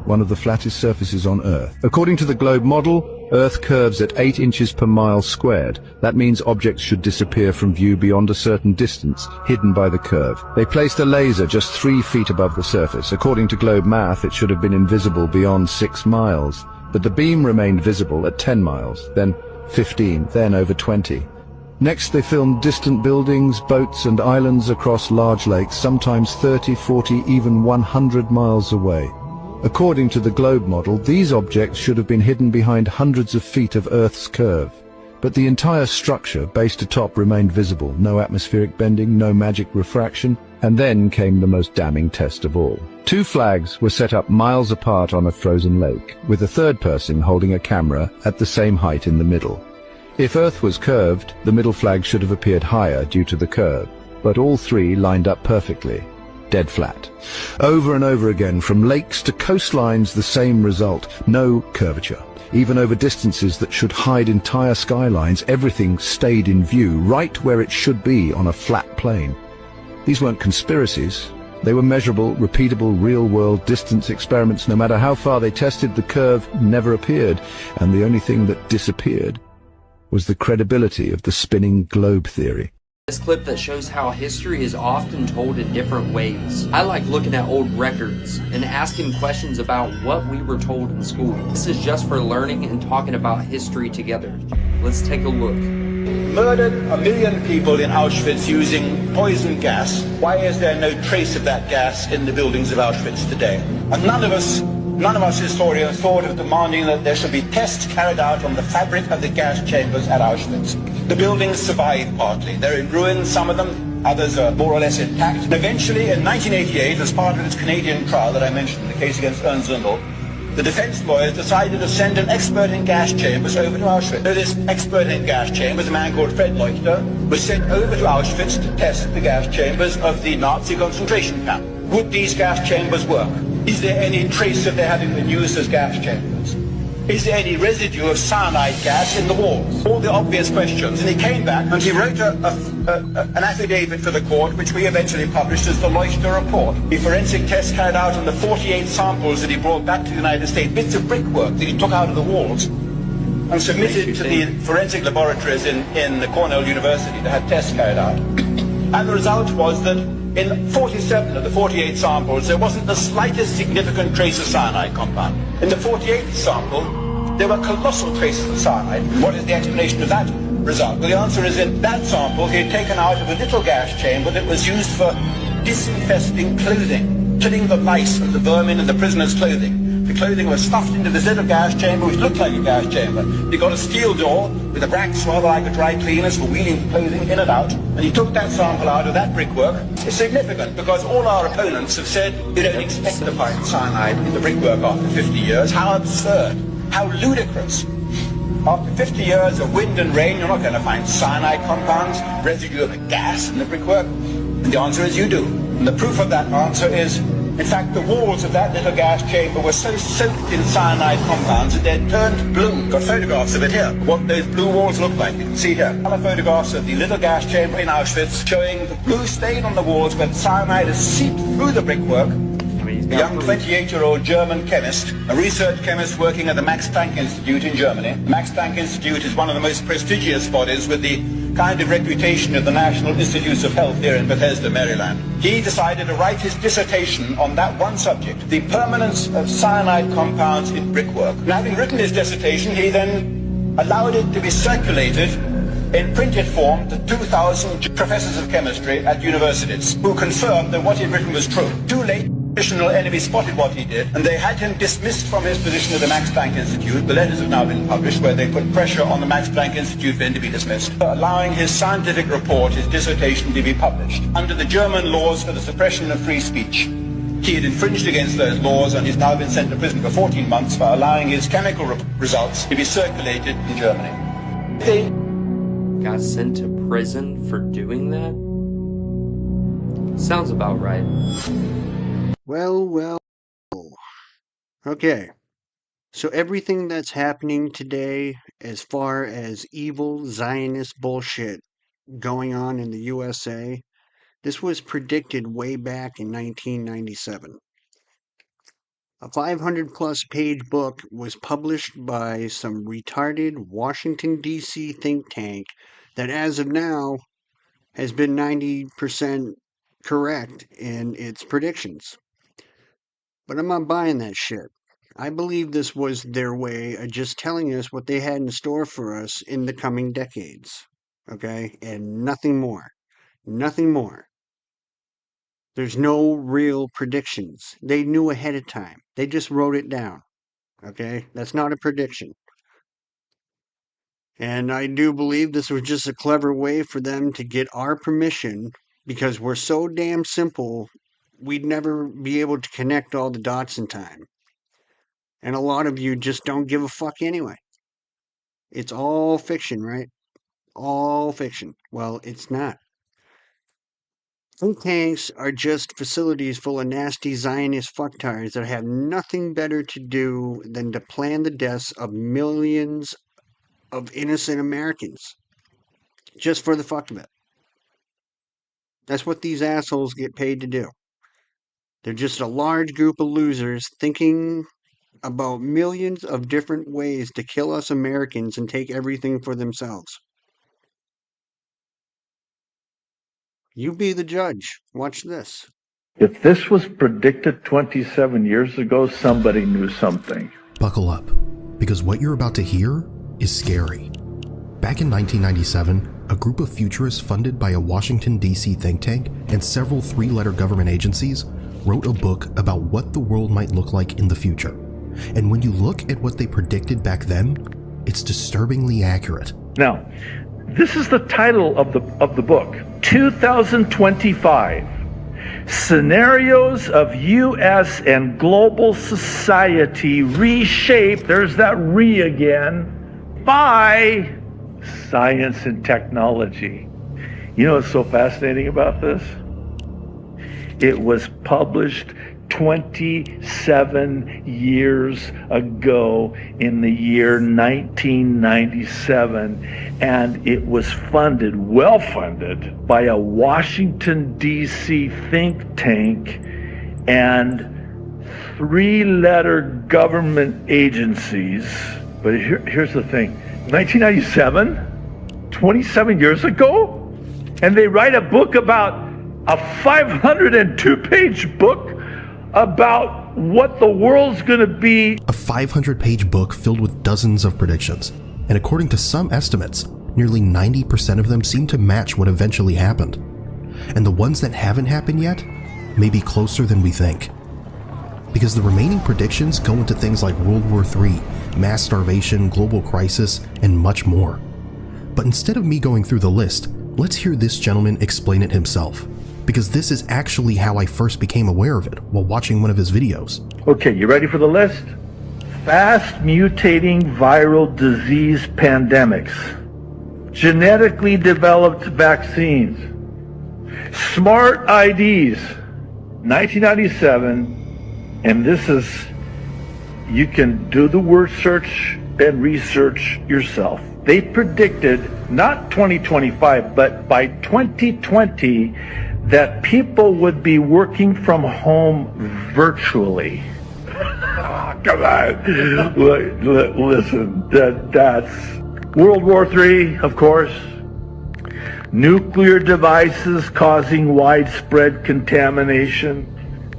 one of the flattest surfaces on Earth. According to the globe model, Earth curves at 8 inches per mile squared. That means objects should disappear from view beyond a certain distance, hidden by the curve. They placed a laser just 3 feet above the surface. According to globe math, it should have been invisible beyond 6 miles. But the beam remained visible at 10 miles, then 15, then over 20. Next, they filmed distant buildings, boats and islands across large lakes, sometimes 30, 40, even 100 miles away. According to the globe model, these objects should have been hidden behind hundreds of feet of Earth's curve. but the entire structure, base to top, remained visible. No atmospheric bending, no magic refraction. And then came the most damning test of all. 2 flags were set up miles apart on a frozen lake, with a third person holding a camera at the same height in the middle. If Earth was curved, the middle flag should have appeared higher due to the curve, but all 3 lined up perfectly, dead flat. Over and over again, from lakes to coastlines, the same result, no curvature. Even over distances that should hide entire skylines, everything stayed in view, right where it should be on a flat plane. These weren't conspiracies. They were measurable, repeatable, real-world distance experiments. No matter how far they tested, the curve never appeared, and the only thing that disappeared was the credibility of the spinning globe theory. This clip that shows how history is often told in different ways. I like looking at old records and asking questions about what we were told in school. This is just for learning and talking about history together. Let's take a look. Murdered 1 million people in Auschwitz using poison gas. Why is there no trace of that gas in the buildings of Auschwitz today? And none of us historians thought of demanding that there should be tests carried out on the fabric of the gas chambers at Auschwitz. The buildings survived partly. They're in ruins, some of them, others are more or less intact. And eventually, in 1988, as part of its Canadian trial that I mentioned, the case against Ernst Zundel, the defense lawyers decided to send an expert in gas chambers over to Auschwitz. So this expert in gas chambers, a man called Fred Leuchter, was sent over to Auschwitz to test the gas chambers of the Nazi concentration camp. Would these gas chambers work? Is there any trace of their having been used as gas chambers? Is there any residue of cyanide gas in the walls? All the obvious questions. And he came back and he wrote an affidavit for the court, which we eventually published as the Leuchter Report. The forensic tests carried out on the 48 samples that he brought back to the United States, bits of brickwork that he took out of the walls and submitted to the forensic laboratories in the Cornell University to have tests carried out. And the result was that in 47 of the 48 samples, there wasn't the slightest significant trace of cyanide compound. In the 48th sample, there were colossal traces of cyanide. What is the explanation of that result? Well, the answer is in that sample, he had taken out of a little gas chamber that was used for disinfesting clothing, killing the lice and the vermin in the prisoners' clothing. The clothing was stuffed into this little gas chamber, which looked like a gas chamber. He got a steel door with a bracket rather like a dry cleaners for wheeling clothing in and out, and he took that sample out of that brickwork. It's significant because all our opponents have said you don't expect to find cyanide in the brickwork after 50 years. How absurd, how ludicrous. After 50 years of wind and rain, you're not going to find cyanide compounds, residue of a gas in the brickwork. And the answer is you do. And the proof of that answer is, in fact, the walls of that little gas chamber were so soaked in cyanide compounds that they'd turned blue. Got photographs of it here. What those blue walls look like, you can see here. Color photographs of the little gas chamber in Auschwitz showing the blue stain on the walls where the cyanide has seeped through the brickwork. A young 28-year-old German chemist, a research chemist working at the Max Planck Institute in Germany. The Max Planck Institute is one of the most prestigious bodies with the kind of reputation of the National Institutes of Health here in Bethesda, Maryland. He decided to write his dissertation on that one subject, the permanence of cyanide compounds in brickwork. And having written his dissertation, he then allowed it to be circulated in printed form to 2,000 professors of chemistry at universities who confirmed that what he'd written was true. Too late. Traditional enemy spotted what he did, and they had him dismissed from his position at the Max Planck Institute. The letters have now been published where they put pressure on the Max Planck Institute for him to be dismissed, allowing his scientific report, his dissertation, to be published. Under the German laws for the suppression of free speech, he had infringed against those laws and he's now been sent to prison for 14 months for allowing his chemical results to be circulated in Germany. They got sent to prison for doing that? Sounds about right. Well. Okay. So everything that's happening today as far as evil Zionist bullshit going on in the USA, this was predicted way back in 1997. A 500-plus page book was published by some retarded Washington, D.C. think tank that as of now has been 90% correct in its predictions. But I'm not buying that shit. I believe this was their way of just telling us what they had in store for us in the coming decades. Okay? And nothing more. Nothing more. There's no real predictions. They knew ahead of time. They just wrote it down. Okay? That's not a prediction. And I do believe this was just a clever way for them to get our permission, because we're so damn simple, we'd never be able to connect all the dots in time. And a lot of you just don't give a fuck anyway. It's all fiction, right? All fiction. Well, it's not. Think tanks are just facilities full of nasty Zionist fucktards that have nothing better to do than to plan the deaths of millions of innocent Americans. Just for the fuck of it. That's what these assholes get paid to do. They're just a large group of losers thinking about millions of different ways to kill us Americans and take everything for themselves. You be the judge. Watch this. If this was predicted 27 years ago, somebody knew something. Buckle up, because what you're about to hear is scary. Back in 1997, a group of futurists funded by a Washington, D.C. think tank and several three-letter government agencies wrote a book about what the world might look like in the future. And when you look at what they predicted back then, it's disturbingly accurate. Now, this is the title of the book, 2025, Scenarios of U.S. and Global Society Reshaped, there's that re again, by Science and Technology. You know what's so fascinating about this? It was published 27 years ago in the year 1997, and it was funded, well funded, by a Washington, D.C. think tank and three-letter government agencies. But here's the thing, 1997, 27 years ago, and they write a book about a 502-page book about what the world's going to be. A 500-page book filled with dozens of predictions. And according to some estimates, nearly 90% of them seem to match what eventually happened. And the ones that haven't happened yet may be closer than we think. Because the remaining predictions go into things like World War III, mass starvation, global crisis, and much more. But instead of me going through the list, let's hear this gentleman explain it himself. Because this is actually how I first became aware of it while watching one of his videos. Okay, you ready for the list? Fast mutating viral disease pandemics, genetically developed vaccines, smart IDs, 1997, and this is, you can do the word search and research yourself. They predicted, not 2025, but by 2020, that people would be working from home virtually. Come on, listen, that's World War III, of course. Nuclear devices causing widespread contamination.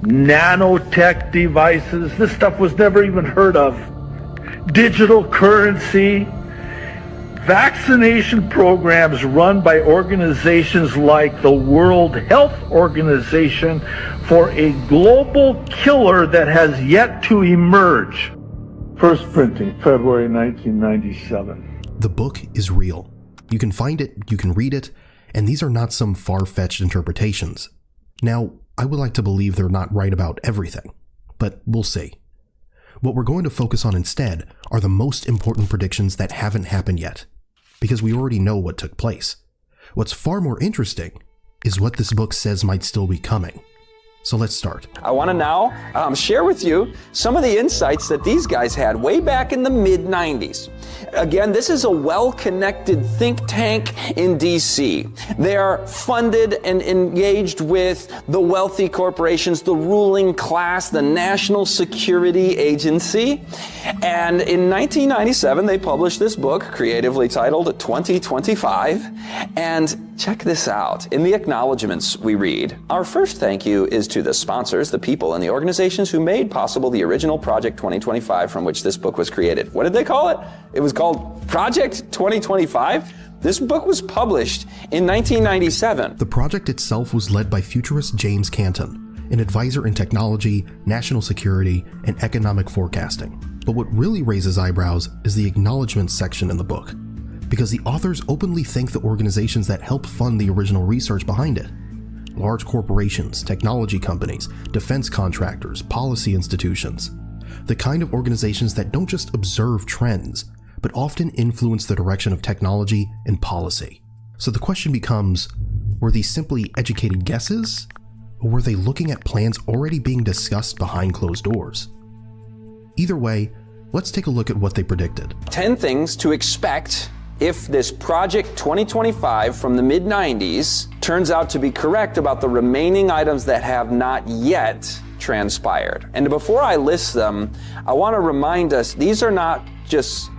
Nanotech devices, this stuff was never even heard of. Digital currency. Vaccination programs run by organizations like the World Health Organization for a global killer that has yet to emerge. First printing, February 1997. The book is real. You can find it, you can read it, and these are not some far-fetched interpretations. Now, I would like to believe they're not right about everything, but we'll see. What we're going to focus on instead are the most important predictions that haven't happened yet, because we already know what took place. What's far more interesting is what this book says might still be coming. So let's start. I want to now share with you some of the insights that these guys had way back in the mid-90s. Again, this is a well-connected think tank in D.C. They are funded and engaged with the wealthy corporations, the ruling class, the National Security Agency. And in 1997, they published this book, creatively titled 2025. And check this out. In the acknowledgments we read, our first thank you is to the sponsors, the people, and the organizations who made possible the original Project 2025 from which this book was created. What did they call it? It was called Project 2025? This book was published in 1997. The project itself was led by futurist James Canton, an advisor in technology, national security, and economic forecasting. But what really raises eyebrows is the acknowledgments section in the book. because the authors openly thank the organizations that help fund the original research behind it. Large corporations, technology companies, defense contractors, policy institutions. The kind of organizations that don't just observe trends, but often influence the direction of technology and policy. So the question becomes, were these simply educated guesses? Or were they looking at plans already being discussed behind closed doors? Either way, let's take a look at what they predicted. 10 things to expect if this Project 2025 from the mid-90s turns out to be correct about the remaining items that have not yet transpired. And before I list them, I want to remind us, these are not just,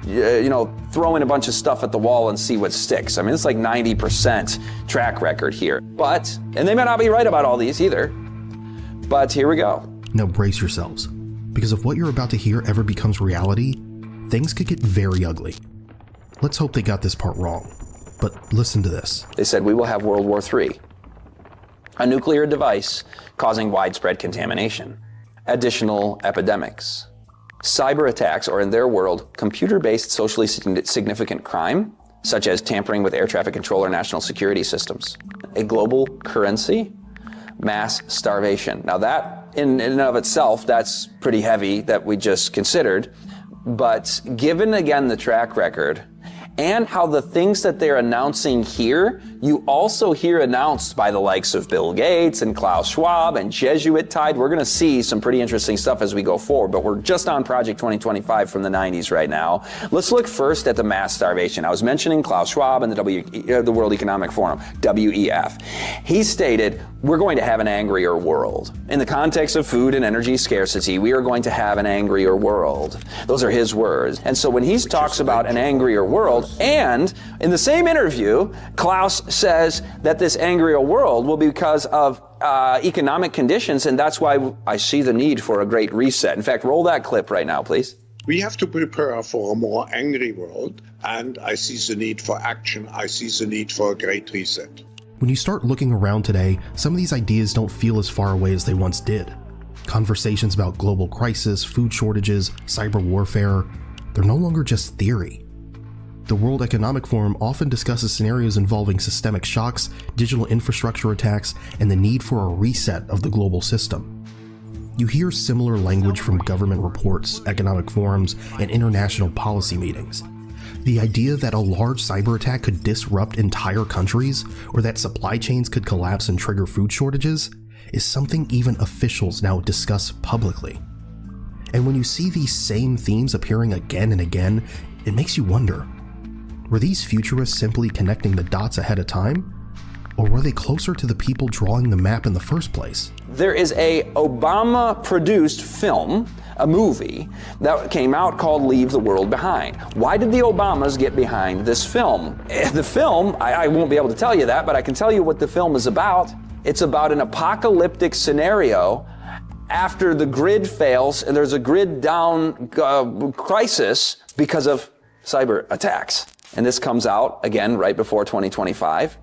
throwing a bunch of stuff at the wall and see what sticks. I mean, it's like 90% track record here. And they may not be right about all these either, but here we go. Now brace yourselves, because if what you're about to hear ever becomes reality, things could get very ugly. Let's hope they got this part wrong, but listen to this. They said we will have World War III, a nuclear device causing widespread contamination, additional epidemics, cyber attacks, or in their world, computer-based socially significant crime, such as tampering with air traffic control or national security systems, a global currency, mass starvation. Now that, in and of itself, that's pretty heavy that we just considered, but given again the track record, and how the things that they're announcing here, you also hear announced by the likes of Bill Gates and Klaus Schwab and Jesuit Tide. We're going to see some pretty interesting stuff as we go forward, but we're just on Project 2025 from the 90s right now. Let's look first at the mass starvation. I was mentioning Klaus Schwab and the World Economic Forum, WEF. He stated, we're going to have an angrier world. In the context of food and energy scarcity, we are going to have an angrier world. Those are his words. And so when he talks about an angrier world, and in the same interview, Klaus says that this angrier world will be because of economic conditions, and that's why I see the need for a great reset. In fact, roll that clip right now, please. We have to prepare for a more angry world, and I see the need for action. I see the need for a great reset. When you start looking around today, some of these ideas don't feel as far away as they once did. Conversations about global crisis, food shortages, cyber warfare, they're no longer just theory. The World Economic Forum often discusses scenarios involving systemic shocks, digital infrastructure attacks, and the need for a reset of the global system. You hear similar language from government reports, economic forums, and international policy meetings. The idea that a large cyber attack could disrupt entire countries, or that supply chains could collapse and trigger food shortages, is something even officials now discuss publicly. And when you see these same themes appearing again and again, it makes you wonder, were these futurists simply connecting the dots ahead of time? Or were they closer to the people drawing the map in the first place? There is a Obama-produced film, a movie, that came out called Leave the World Behind. Why did the Obamas get behind this film? The film, I won't be able to tell you that, but I can tell you what the film is about. It's about an apocalyptic scenario after the grid fails and there's a grid down crisis because of cyber attacks. And this comes out, again, right before 2025.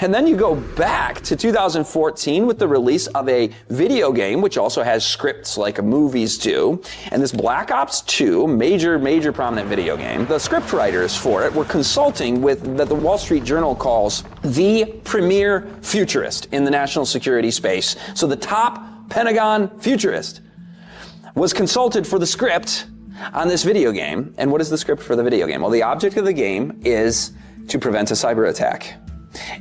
And then you go back to 2014 with the release of a video game, which also has scripts like movies do. And this Black Ops 2, major prominent video game, the script writers for it were consulting with that the Wall Street Journal calls the premier futurist in the national security space. So the top Pentagon futurist was consulted for the script on this video game. And what is the script for the video game? Well, the object of the game is to prevent a cyber attack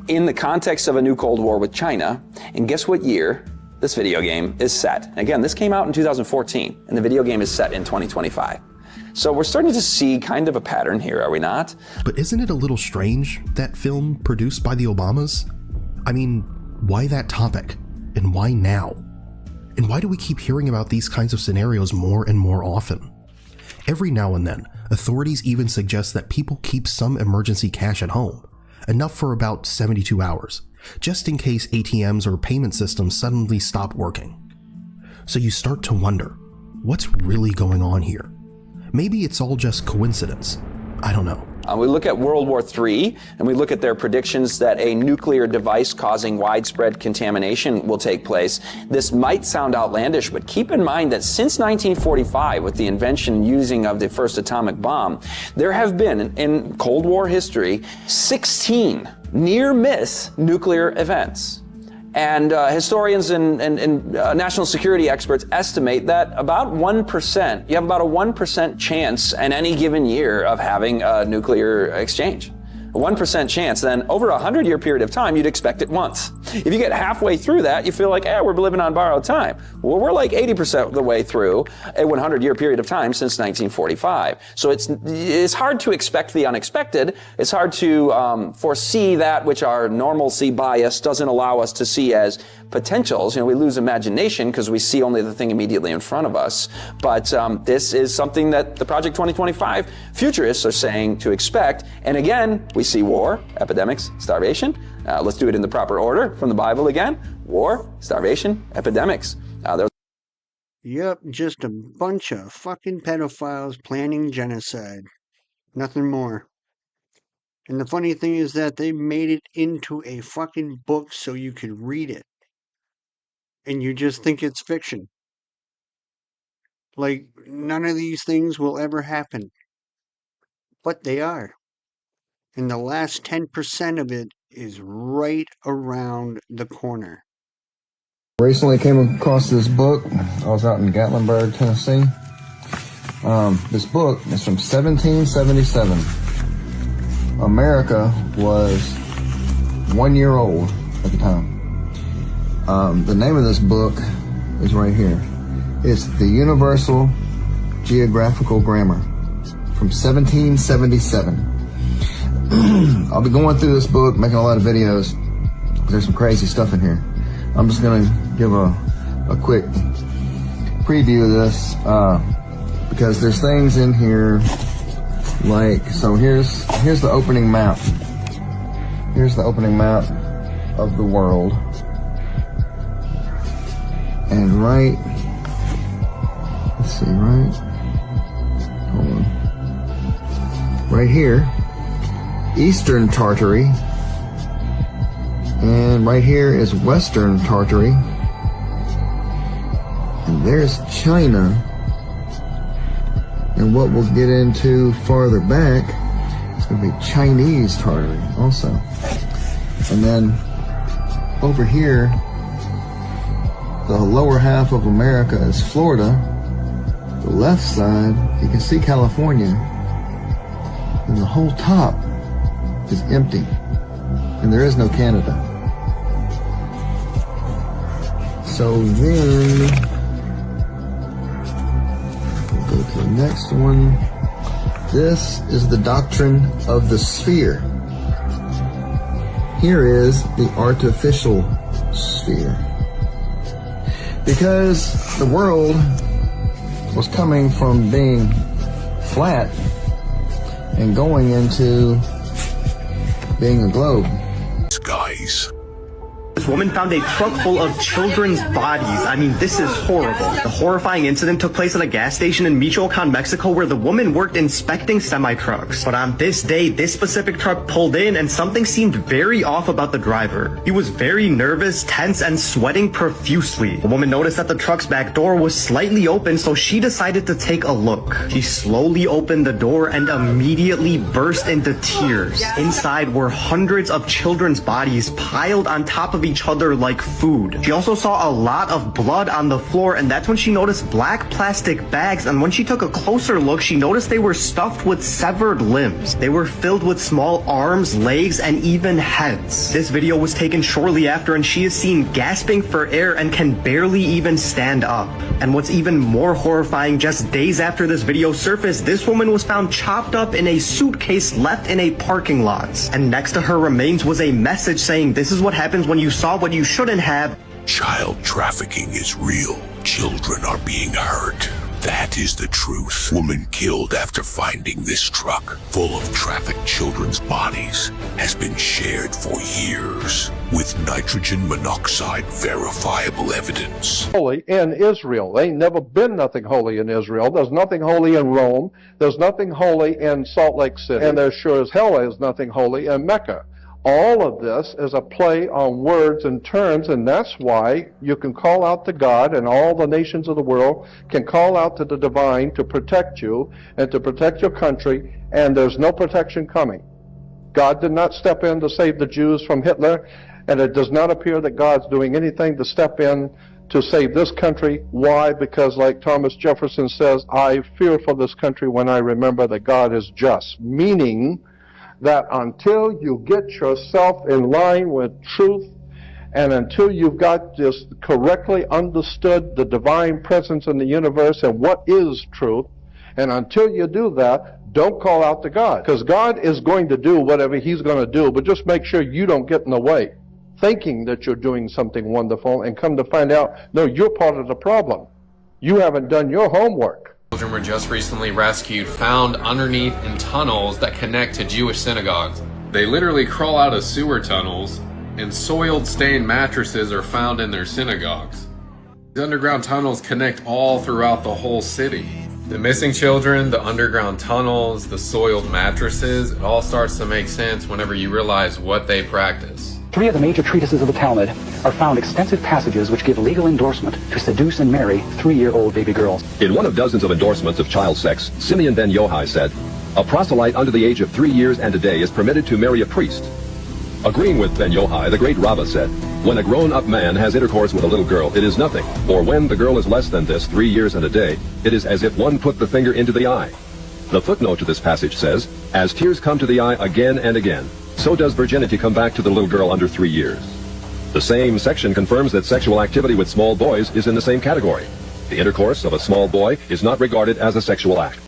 in the context of a new Cold War with China. And guess what year this video game is set? Again, this came out in 2014, and the video game is set in 2025. So we're starting to see kind of a pattern here, are we not? But isn't it a little strange, that film produced by the Obamas? I mean, why that topic? And why now? And why do we keep hearing about these kinds of scenarios more and more often? Every now and then, authorities even suggest that people keep some emergency cash at home, enough for about 72 hours, just in case ATMs or payment systems suddenly stop working. So you start to wonder, what's really going on here? Maybe it's all just coincidence. I don't know. We look at World War III, and we look at their predictions that a nuclear device causing widespread contamination will take place. This might sound outlandish, but keep in mind that since 1945, with the invention and using of the first atomic bomb, there have been, in Cold War history, 16 near-miss nuclear events. And historians and national security experts estimate that about 1%, you have about a 1% chance in any given year of having a nuclear exchange. A 1% chance, then over a 100-year period of time, you'd expect it once. If you get halfway through that, you feel like, we're living on borrowed time. Well, we're like 80% of the way through a 100-year period of time since 1945. So it's hard to expect the unexpected. It's hard to foresee that which our normalcy bias doesn't allow us to see as potentials. We lose imagination because we see only the thing immediately in front of us. But this is something that the Project 2025 futurists are saying to expect. And again, we see war, epidemics, starvation. Let's do it in the proper order from the Bible again. War, starvation, epidemics. Yep, just a bunch of fucking pedophiles planning genocide. Nothing more. And the funny thing is that they made it into a fucking book so you could read it. And you just think it's fiction. Like, none of these things will ever happen. But they are. And the last 10% of it is right around the corner. Recently came across this book. I was out in Gatlinburg, Tennessee. This book is from 1777. America was 1 year old at the time. The name of this book is right here. It's The Universal Geographical Grammar from 1777. I'll be going through this book, making a lot of videos. There's some crazy stuff in here. I'm just going to give a quick preview of this because there's things in here like, so here's the opening map. Here's the opening map of the world. And right, let's see, right, hold on, right here, Eastern Tartary, and right here is Western Tartary, and there's China, and what we'll get into farther back is going to be Chinese Tartary also. And then over here, the lower half of America is Florida. The left side, you can see California, and the whole top is empty, and there is no Canada. So then, we'll go to the next one. This is the doctrine of the sphere. Here is the artificial sphere. Because the world was coming from being flat and going into being a globe. Guys. This woman found a truck full of children's bodies. I mean, this is horrible. The horrifying incident took place at a gas station in Michoacan, Mexico, where the woman worked inspecting semi-trucks. But on this day, this specific truck pulled in and something seemed very off about the driver. He was very nervous, tense, and sweating profusely. The woman noticed that the truck's back door was slightly open, so she decided to take a look. She slowly opened the door and immediately burst into tears. Inside were hundreds of children's bodies piled on top of each other like food. She also saw a lot of blood on the floor, and that's when she noticed black plastic bags, and when she took a closer look, she noticed they were stuffed with severed limbs. They were filled with small arms, legs, and even heads. This video was taken shortly after, and she is seen gasping for air and can barely even stand up. And what's even more horrifying, just days after this video surfaced, this woman was found chopped up in a suitcase left in a parking lot. And next to her remains was a message saying, "This is what happens when you saw what you shouldn't have." Child trafficking is real. Children are being hurt. That is the truth. Woman killed after finding this truck full of trafficked children's bodies has been shared for years with nitrogen monoxide verifiable evidence. Holy in Israel. There ain't never been nothing holy in Israel. There's nothing holy in Rome. There's nothing holy in Salt Lake City. And there sure as hell is nothing holy in Mecca. All of this is a play on words and terms, and that's why you can call out to God, and all the nations of the world can call out to the divine to protect you and to protect your country, and there's no protection coming. God did not step in to save the Jews from Hitler, and it does not appear that God's doing anything to step in to save this country. Why? Because like Thomas Jefferson says, I fear for this country when I remember that God is just, meaning that until you get yourself in line with truth, and until you've got just correctly understood the divine presence in the universe and what is truth, and until you do that, don't call out to God. Because God is going to do whatever He's going to do, but just make sure you don't get in the way, thinking that you're doing something wonderful, and come to find out, no, you're part of the problem. You haven't done your homework. Children were just recently rescued, found underneath in tunnels that connect to Jewish synagogues. They literally crawl out of sewer tunnels, and soiled, stained mattresses are found in their synagogues. These underground tunnels connect all throughout the whole city. The missing children, the underground tunnels, the soiled mattresses, it all starts to make sense whenever you realize what they practice. 3 of the major treatises of the Talmud are found extensive passages which give legal endorsement to seduce and marry 3-year-old baby girls. In one of dozens of endorsements of child sex, Simeon ben Yohai said, "A proselyte under the age of 3 years and a day is permitted to marry a priest." Agreeing with ben Yohai, the great Rabbah said, "When a grown-up man has intercourse with a little girl, it is nothing, or when the girl is less than this, 3 years and a day, it is as if one put the finger into the eye." The footnote to this passage says, "As tears come to the eye again and again, so does virginity come back to the little girl under 3 years." The same section confirms that sexual activity with small boys is in the same category. The intercourse of a small boy is not regarded as a sexual act.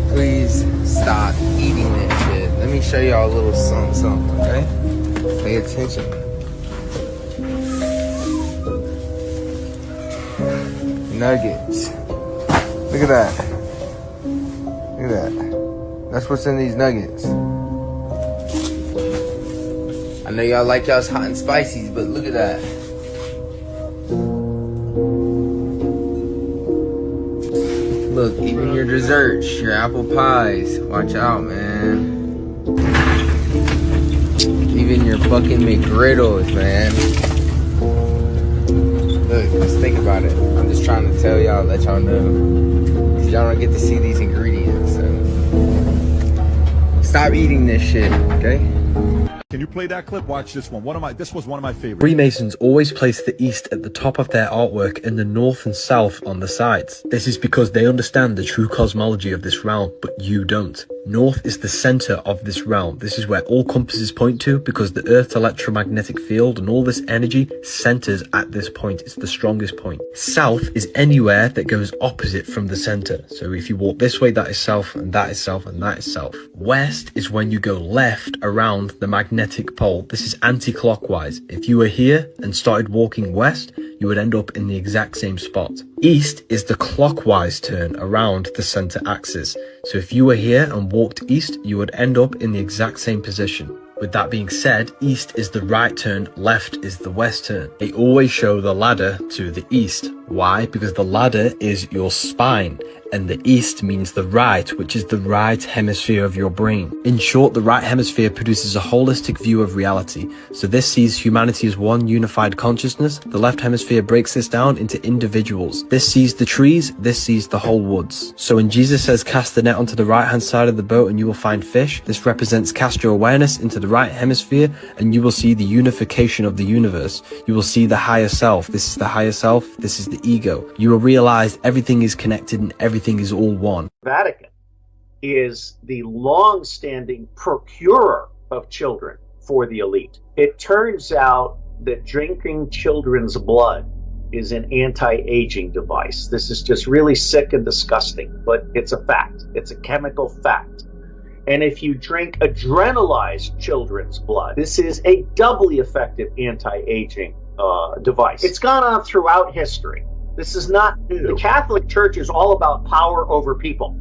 Please stop eating that shit. Let me show y'all a little something, okay? Pay attention. Nuggets. Look at that. Look at that. That's what's in these nuggets. I know y'all like y'all's hot and spicy, but look at that. Look, even your desserts, your apple pies. Watch out, man. Even your fucking McGriddles, man. Look, just think about it. I'm just trying to tell y'all, let y'all know. 'Cause y'all don't get to see these ingredients, so. Stop eating this shit, okay? Can you play that clip? Watch this one. This was one of my favorites. Freemasons always place the East at the top of their artwork and the North and South on the sides. This is because they understand the true cosmology of this realm, but you don't. North is the center of this realm. This is where all compasses point to, because the Earth's electromagnetic field and all this energy centers at this point. It's the strongest point. South is anywhere that goes opposite from the center. So if you walk this way, that is south, and that is south, and that is south. West is when you go left around the magnetic pole. This is anti-clockwise. If you were here and started walking west, you would end up in the exact same spot. East is the clockwise turn around the center axis. So if you were here and walked east, you would end up in the exact same position. With that being said, east is the right turn, left is the west turn. They always show the ladder to the east. Why? Because the ladder is your spine, and the east means the right, which is the right hemisphere of your brain. In short, the right hemisphere produces a holistic view of reality. So this sees humanity as one unified consciousness. The left hemisphere breaks this down into individuals. This sees the trees, this sees the whole woods. So when Jesus says cast the net onto the right hand side of the boat and you will find fish, this represents cast your awareness into the right hemisphere and you will see the unification of the universe. You will see the higher self. This is the higher self, this is the ego. You will realize everything is connected and everything is all one. Vatican is the long-standing procurer of children for the elite. It turns out that drinking children's blood is an anti-aging device. This is just really sick and disgusting, but it's a fact. It's a chemical fact. And if you drink adrenalized children's blood, this is a doubly effective anti-aging device. It's gone on throughout history. This is not new. The Catholic Church is all about power over people.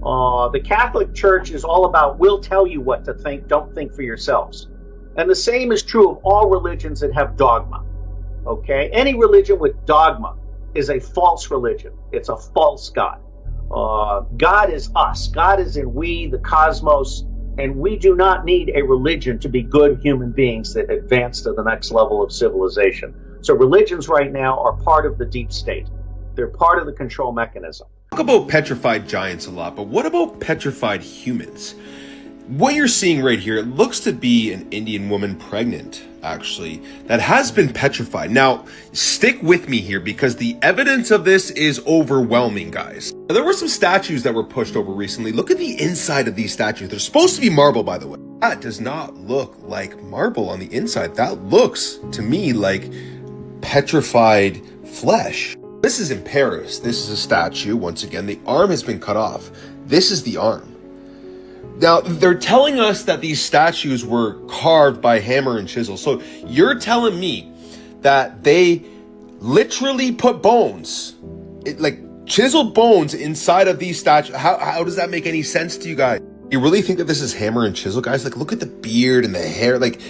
The Catholic Church is all about, we'll tell you what to think, don't think for yourselves. And the same is true of all religions that have dogma. Okay? Any religion with dogma is a false religion. It's a false God. God is us. God is in we, the cosmos, and we do not need a religion to be good human beings that advance to the next level of civilization. So religions right now are part of the deep state. They're part of the control mechanism. Talk about petrified giants a lot, but what about petrified humans? What you're seeing right here, it looks to be an Indian woman pregnant, actually, that has been petrified. Now, stick with me here because the evidence of this is overwhelming, guys. Now, there were some statues that were pushed over recently. Look at the inside of these statues. They're supposed to be marble, by the way. That does not look like marble on the inside. That looks, to me, like petrified flesh. This is in Paris. This is a statue. Once again, the arm has been cut off. This is the arm. Now, they're telling us that these statues were carved by hammer and chisel. So you're telling me that they literally put bones, like chiseled bones inside of these statues. How does that make any sense to you guys? You really think that this is hammer and chisel, guys? Like, look at the beard and the hair. Like,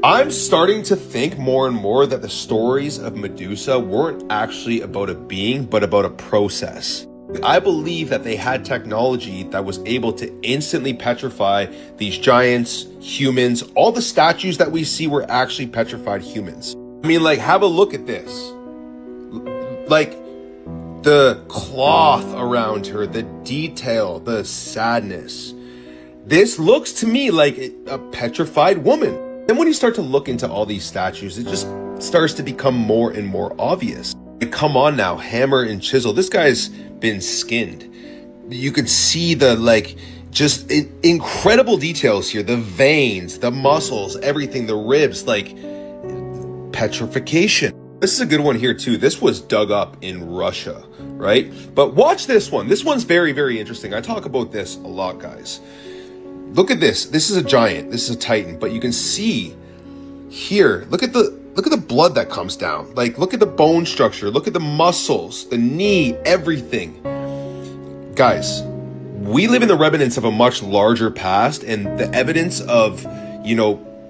I'm starting to think more and more that the stories of Medusa weren't actually about a being, but about a process. I believe that they had technology that was able to instantly petrify these giants, humans. All the statues that we see were actually petrified humans. I mean, like, have a look at this. Like, the cloth around her, the detail, the sadness. This looks to me like a petrified woman. Then when you start to look into all these statues, it just starts to become more and more obvious. Come on now, hammer and chisel. This guy's been skinned. You could see the, like, just incredible details here. The veins, the muscles, everything, the ribs, like petrification. This is a good one here too. This was dug up in Russia, right? But watch this one. This one's very, very interesting. I talk about this a lot, guys. Look at this. This is a giant. This is a titan. But you can see here, look at the blood that comes down. Like, look at the bone structure. Look at the muscles, the knee, everything. Guys, we live in the remnants of a much larger past, and the evidence of,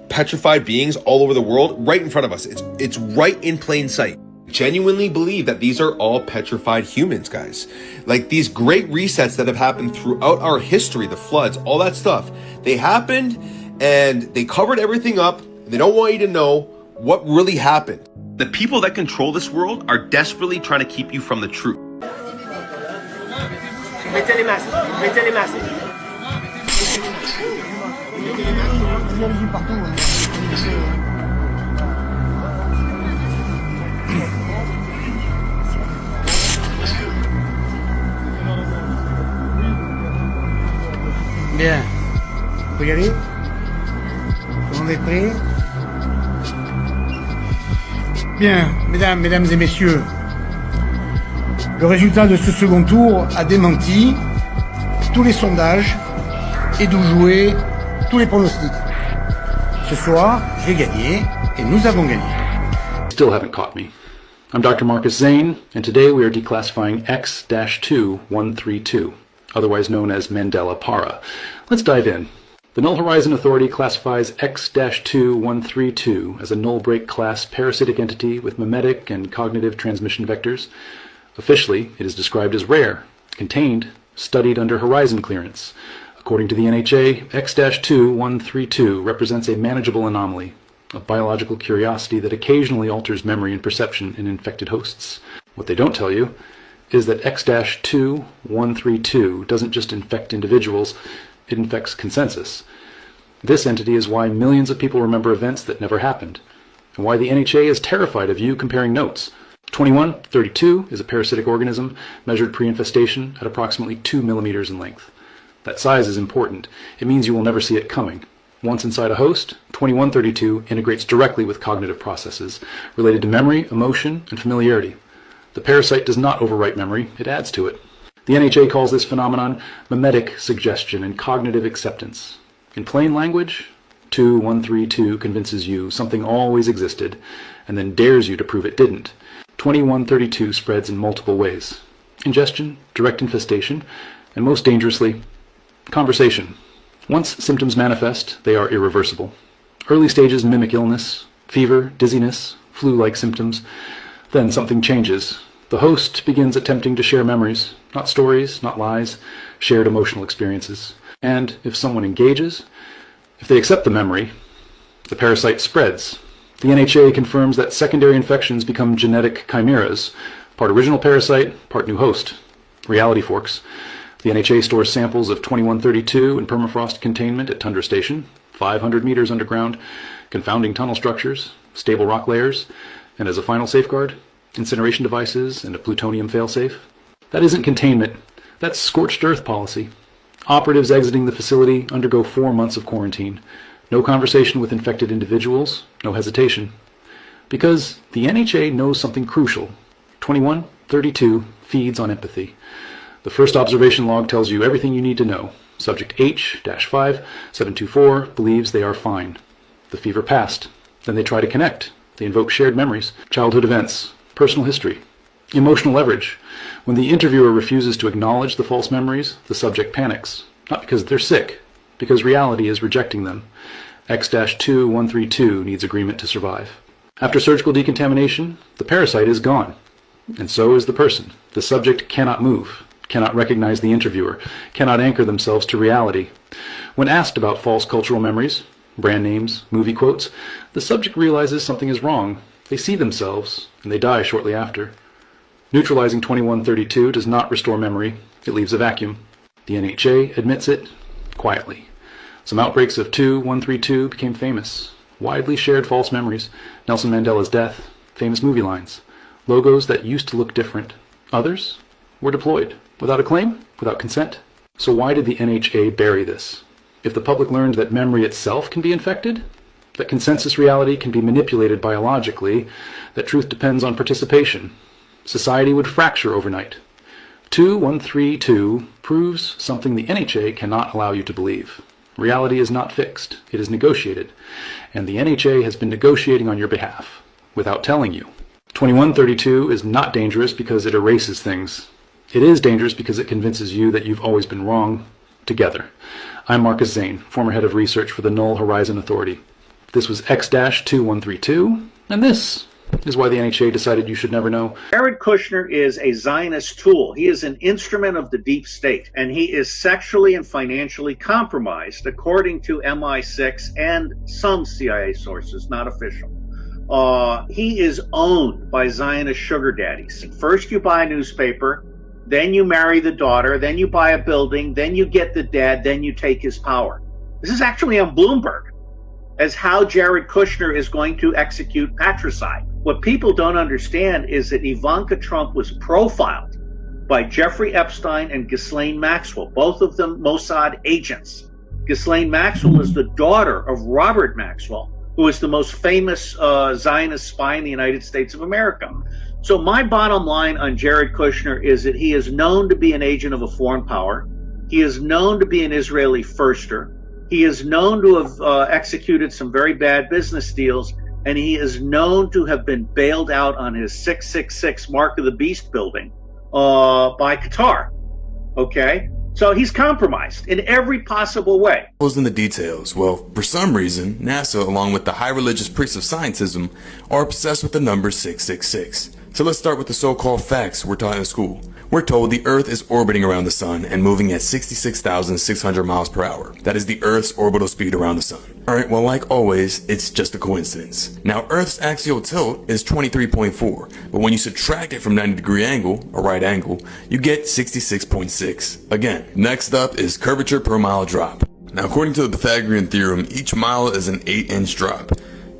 petrified beings all over the world right in front of us. It's right in plain sight. Genuinely believe that these are all petrified humans, guys. Like, these great resets that have happened throughout our history, the floods, all that stuff, they happened and they covered everything up. They don't want you to know what really happened. The people that control this world are desperately trying to keep you from the truth. Mettez les masques. Mettez les masques. Bien. On peut y aller? Tout le monde est prêt? Bien, mesdames et messieurs, le résultat de ce second tour a démenti tous les sondages et d'où jouer tous les pronostics. Ce soir, j'ai gagné et nous avons gagné. Still haven't caught me. I'm Dr. Marcus Zane, and today we are declassifying X-2132, otherwise known as Mandela Para. Let's dive in. The Null Horizon Authority classifies X-2132 as a null break class parasitic entity with mimetic and cognitive transmission vectors. Officially, it is described as rare, contained, studied under Horizon clearance. According to the NHA, X-2132 represents a manageable anomaly, a biological curiosity that occasionally alters memory and perception in infected hosts. What they don't tell you is that X-2132 doesn't just infect individuals, it infects consensus. This entity is why millions of people remember events that never happened, and why the NHA is terrified of you comparing notes. 2132 is a parasitic organism measured pre-infestation at approximately 2 millimeters in length. That size is important. It means you will never see it coming. Once inside a host, 2132 integrates directly with cognitive processes related to memory, emotion, and familiarity. The parasite does not overwrite memory, it adds to it. The NHA calls this phenomenon mimetic suggestion and cognitive acceptance. In plain language, 2132 convinces you something always existed and then dares you to prove it didn't. 2132 spreads in multiple ways: ingestion, direct infestation, and most dangerously, conversation. Once symptoms manifest, they are irreversible. Early stages mimic illness, fever, dizziness, flu-like symptoms. Then something changes. The host begins attempting to share memories, not stories, not lies, shared emotional experiences. And if someone engages, if they accept the memory, the parasite spreads. The NHA confirms that secondary infections become genetic chimeras, part original parasite, part new host. Reality forks. The NHA stores samples of 2132 in permafrost containment at Tundra Station, 500 meters underground, confounding tunnel structures, stable rock layers, and as a final safeguard, incineration devices and a plutonium failsafe. That isn't containment, that's scorched earth policy. Operatives exiting the facility undergo 4 months of quarantine. No conversation with infected individuals, no hesitation. Because the NHA knows something crucial. 2132 feeds on empathy. The first observation log tells you everything you need to know. Subject H-5724 believes they are fine. The fever passed. Then they try to connect. They invoke shared memories, childhood events, personal history, emotional leverage. When the interviewer refuses to acknowledge the false memories, the subject panics. Not because they're sick, because reality is rejecting them. X-2132 needs agreement to survive. After surgical decontamination, the parasite is gone. And so is the person. The subject cannot move, cannot recognize the interviewer, cannot anchor themselves to reality. When asked about false cultural memories, brand names, movie quotes, the subject realizes something is wrong. They see themselves, and they die shortly after. Neutralizing 2132 does not restore memory. It leaves a vacuum. The NHA admits it quietly. Some outbreaks of 2132 became famous. Widely shared false memories. Nelson Mandela's death, famous movie lines. Logos that used to look different. Others were deployed. Without a claim, without consent. So why did the NHA bury this? If the public learned that memory itself can be infected, that consensus reality can be manipulated biologically, that truth depends on participation, society would fracture overnight. 2132 proves something the NHA cannot allow you to believe. Reality is not fixed, it is negotiated, and the NHA has been negotiating on your behalf, without telling you. 2132 is not dangerous because it erases things. It is dangerous because it convinces you that you've always been wrong, together. I'm Marcus Zane, former head of research for the Null Horizon Authority. This was X-2132, and this is why the NHA decided you should never know. Jared Kushner is a Zionist tool. He is an instrument of the deep state, and he is sexually and financially compromised, according to MI6 and some CIA sources, not official. He is owned by Zionist sugar daddies. First you buy a newspaper, then you marry the daughter, then you buy a building, then you get the dad, then you take his power. This is actually on Bloomberg as how Jared Kushner is going to execute patricide. What people don't understand is that Ivanka Trump was profiled by Jeffrey Epstein and Ghislaine Maxwell, both of them Mossad agents. Ghislaine Maxwell is the daughter of Robert Maxwell, who is the most famous Zionist spy in the United States of America. So my bottom line on Jared Kushner is that he is known to be an agent of a foreign power. He is known to be an Israeli firster. He is known to have executed some very bad business deals, and he is known to have been bailed out on his 666 Mark of the Beast building by Qatar. Okay? So he's compromised in every possible way. In the details, well, for some reason, NASA, along with the high religious priests of scientism, are obsessed with the number 666. So let's start with the so-called facts we're taught in school. We're told the Earth is orbiting around the Sun and moving at 66,600 miles per hour. That is the Earth's orbital speed around the Sun. Alright, well, like always, it's just a coincidence. Now, Earth's axial tilt is 23.4, but when you subtract it from 90-degree angle, a right angle, you get 66.6. Again, next up is curvature per mile drop. Now, according to the Pythagorean theorem, each mile is an 8-inch drop.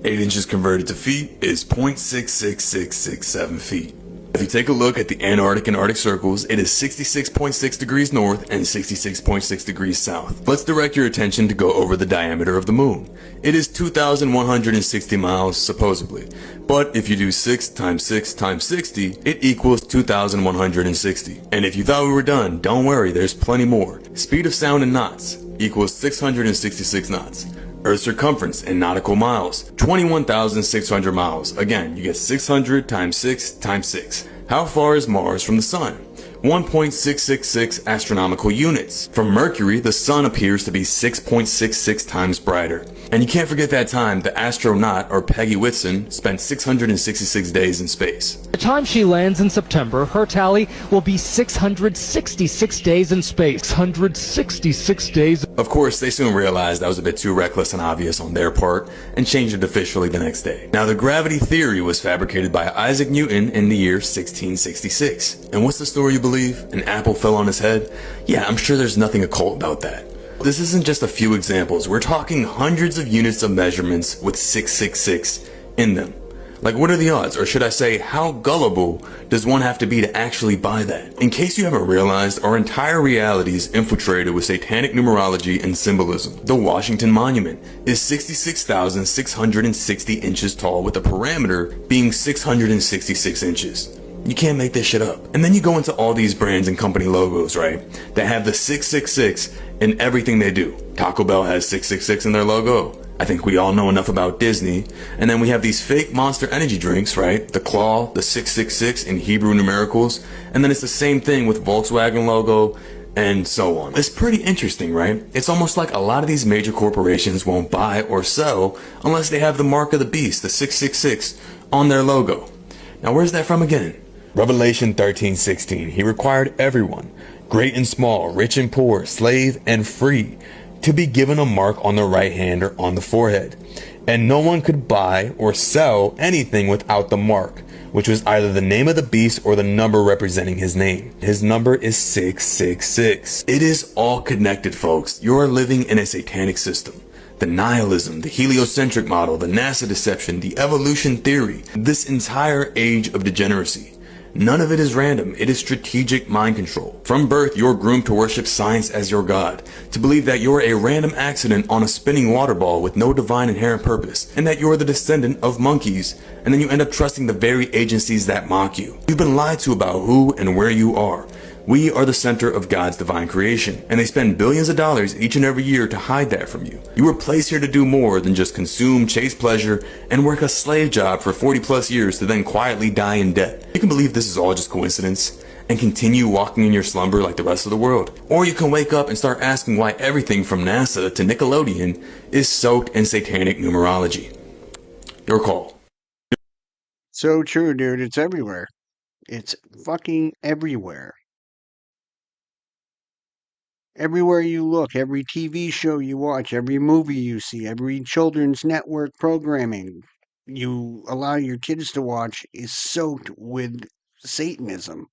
8 inches converted to feet is 0.66667 feet. If you take a look at the Antarctic and Arctic circles, it is 66.6 degrees north and 66.6 degrees south. Let's direct your attention to go over the diameter of the moon. It is 2,160 miles, supposedly. But if you do 6 times 6 times 60, it equals 2,160. And if you thought we were done, don't worry, there's plenty more. Speed of sound in knots equals 666 knots. Earth's circumference in nautical miles, 21,600 miles. Again, you get 600 times 6 times 6. How far is Mars from the Sun? 1.666 astronomical units. From Mercury, the Sun appears to be 6.66 times brighter. And you can't forget that time the astronaut, or Peggy Whitson, spent 666 days in space. By the time she lands in September, her tally will be 666 days in space. 666 days. Of course, they soon realized that was a bit too reckless and obvious on their part, and changed it officially the next day. Now, the gravity theory was fabricated by Isaac Newton in the year 1666. And what's the story you believe? An apple fell on his head? Yeah, I'm sure there's nothing occult about that. This isn't just a few examples. We're talking hundreds of units of measurements with 666 in them. Like, what are the odds? Or should I say, how gullible does one have to be to actually buy that? In case you haven't realized, our entire reality is infiltrated with satanic numerology and symbolism. The Washington Monument is 66,660 inches tall, with the parameter being 666 inches. You can't make this shit up. And then you go into all these brands and company logos, right? That have the 666 in everything they do. Taco Bell has 666 in their logo. I think we all know enough about Disney. And then we have these fake Monster Energy drinks, right? The Claw, the 666 in Hebrew numericals. And then it's the same thing with Volkswagen logo and so on. It's pretty interesting, right? It's almost like a lot of these major corporations won't buy or sell unless they have the mark of the beast, the 666, on their logo. Now, where's that from again? Revelation 13:16. He required everyone, great and small, rich and poor, slave and free, to be given a mark on the right hand or on the forehead. And no one could buy or sell anything without the mark, which was either the name of the beast or the number representing his name. His number is 666. It is all connected, folks. You are living in a satanic system. The nihilism, the heliocentric model, the NASA deception, the evolution theory, this entire age of degeneracy. None of it is random. It is strategic mind control. From birth, you're groomed to worship science as your god, to believe that you're a random accident on a spinning water ball with no divine inherent purpose, and that you're the descendant of monkeys, and then you end up trusting the very agencies that mock you. You've been lied to about who and where you are. We are the center of God's divine creation, and they spend billions of dollars each and every year to hide that from you. You were placed here to do more than just consume, chase pleasure, and work a slave job for 40 plus years to then quietly die in debt. You can believe this is all just coincidence and continue walking in your slumber like the rest of the world. Or you can wake up and start asking why everything from NASA to Nickelodeon is soaked in satanic numerology. Your call. So true, dude. It's everywhere. It's fucking everywhere. Everywhere you look, every TV show you watch, every movie you see, every children's network programming you allow your kids to watch is soaked with Satanism.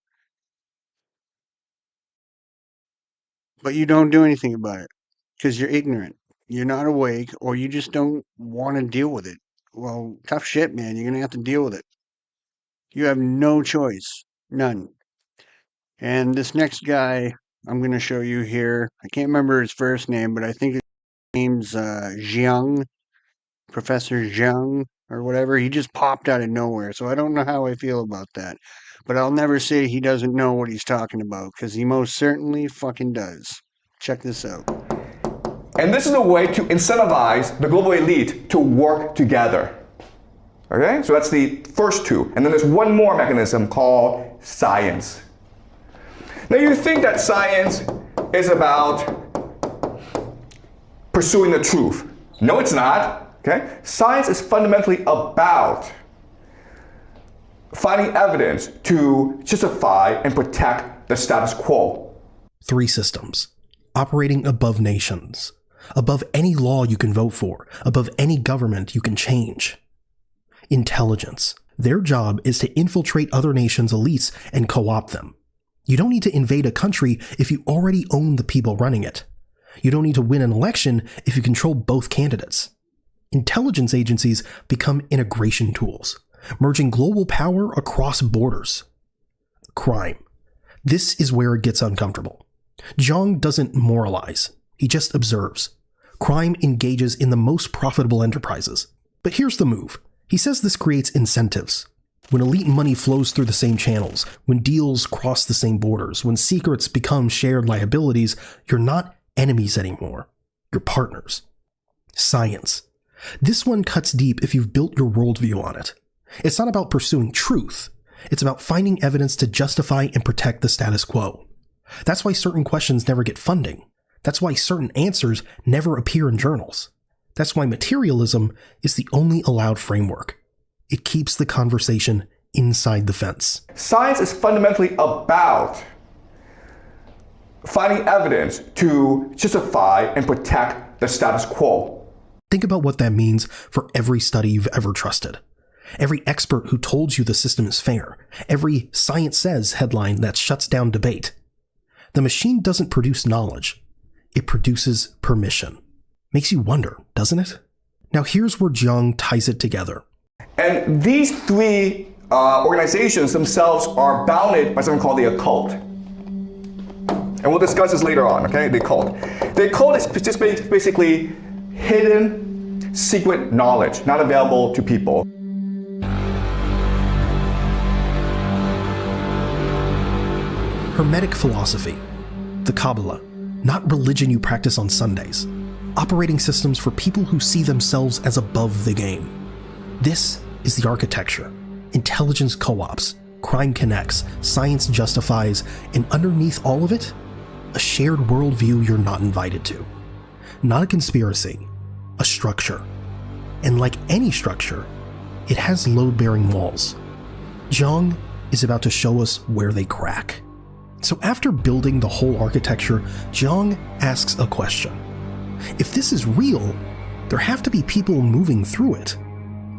But you don't do anything about it because you're ignorant. You're not awake, or you just don't want to deal with it. Well, tough shit, man. You're going to have to deal with it. You have no choice. None. And this next guy I'm going to show you here, I can't remember his first name, but I think his name's Jiang, Professor Jiang, or whatever. He just popped out of nowhere, so I don't know how I feel about that. But I'll never say he doesn't know what he's talking about, because he most certainly fucking does. Check this out. And this is a way to incentivize the global elite to work together. Okay, so that's the first two. And then there's one more mechanism called science. Now you think that science is about pursuing the truth. No, it's not. Okay? Science is fundamentally about finding evidence to justify and protect the status quo. 3 systems, operating above nations, above any law you can vote for, above any government you can change. Intelligence. Their job is to infiltrate other nations' elites and co-opt them. You don't need to invade a country if you already own the people running it. You don't need to win an election if you control both candidates. Intelligence agencies become integration tools, merging global power across borders. Crime. This is where it gets uncomfortable. Jiang doesn't moralize. He just observes. Crime engages in the most profitable enterprises. But here's the move. He says this creates incentives. When elite money flows through the same channels, when deals cross the same borders, when secrets become shared liabilities, you're not enemies anymore. You're partners. Science. This one cuts deep if you've built your worldview on it. It's not about pursuing truth. It's about finding evidence to justify and protect the status quo. That's why certain questions never get funding. That's why certain answers never appear in journals. That's why materialism is the only allowed framework. It keeps the conversation inside the fence. Science is fundamentally about finding evidence to justify and protect the status quo. Think about what that means for every study you've ever trusted. Every expert who told you the system is fair. Every Science Says headline that shuts down debate. The machine doesn't produce knowledge. It produces permission. Makes you wonder, doesn't it? Now here's where Jiang ties it together. And these three organizations themselves are bounded by something called the occult. And we'll discuss this later on, okay? The occult. The occult is just basically hidden, secret knowledge, not available to people. Hermetic philosophy, the Kabbalah, not religion you practice on Sundays. Operating systems for people who see themselves as above the game. This is the architecture. Intelligence co-ops, crime connects, science justifies, and underneath all of it, a shared worldview you're not invited to. Not a conspiracy, a structure. And like any structure, it has load-bearing walls. Jiang is about to show us where they crack. So after building the whole architecture, Jiang asks a question. If this is real, there have to be people moving through it.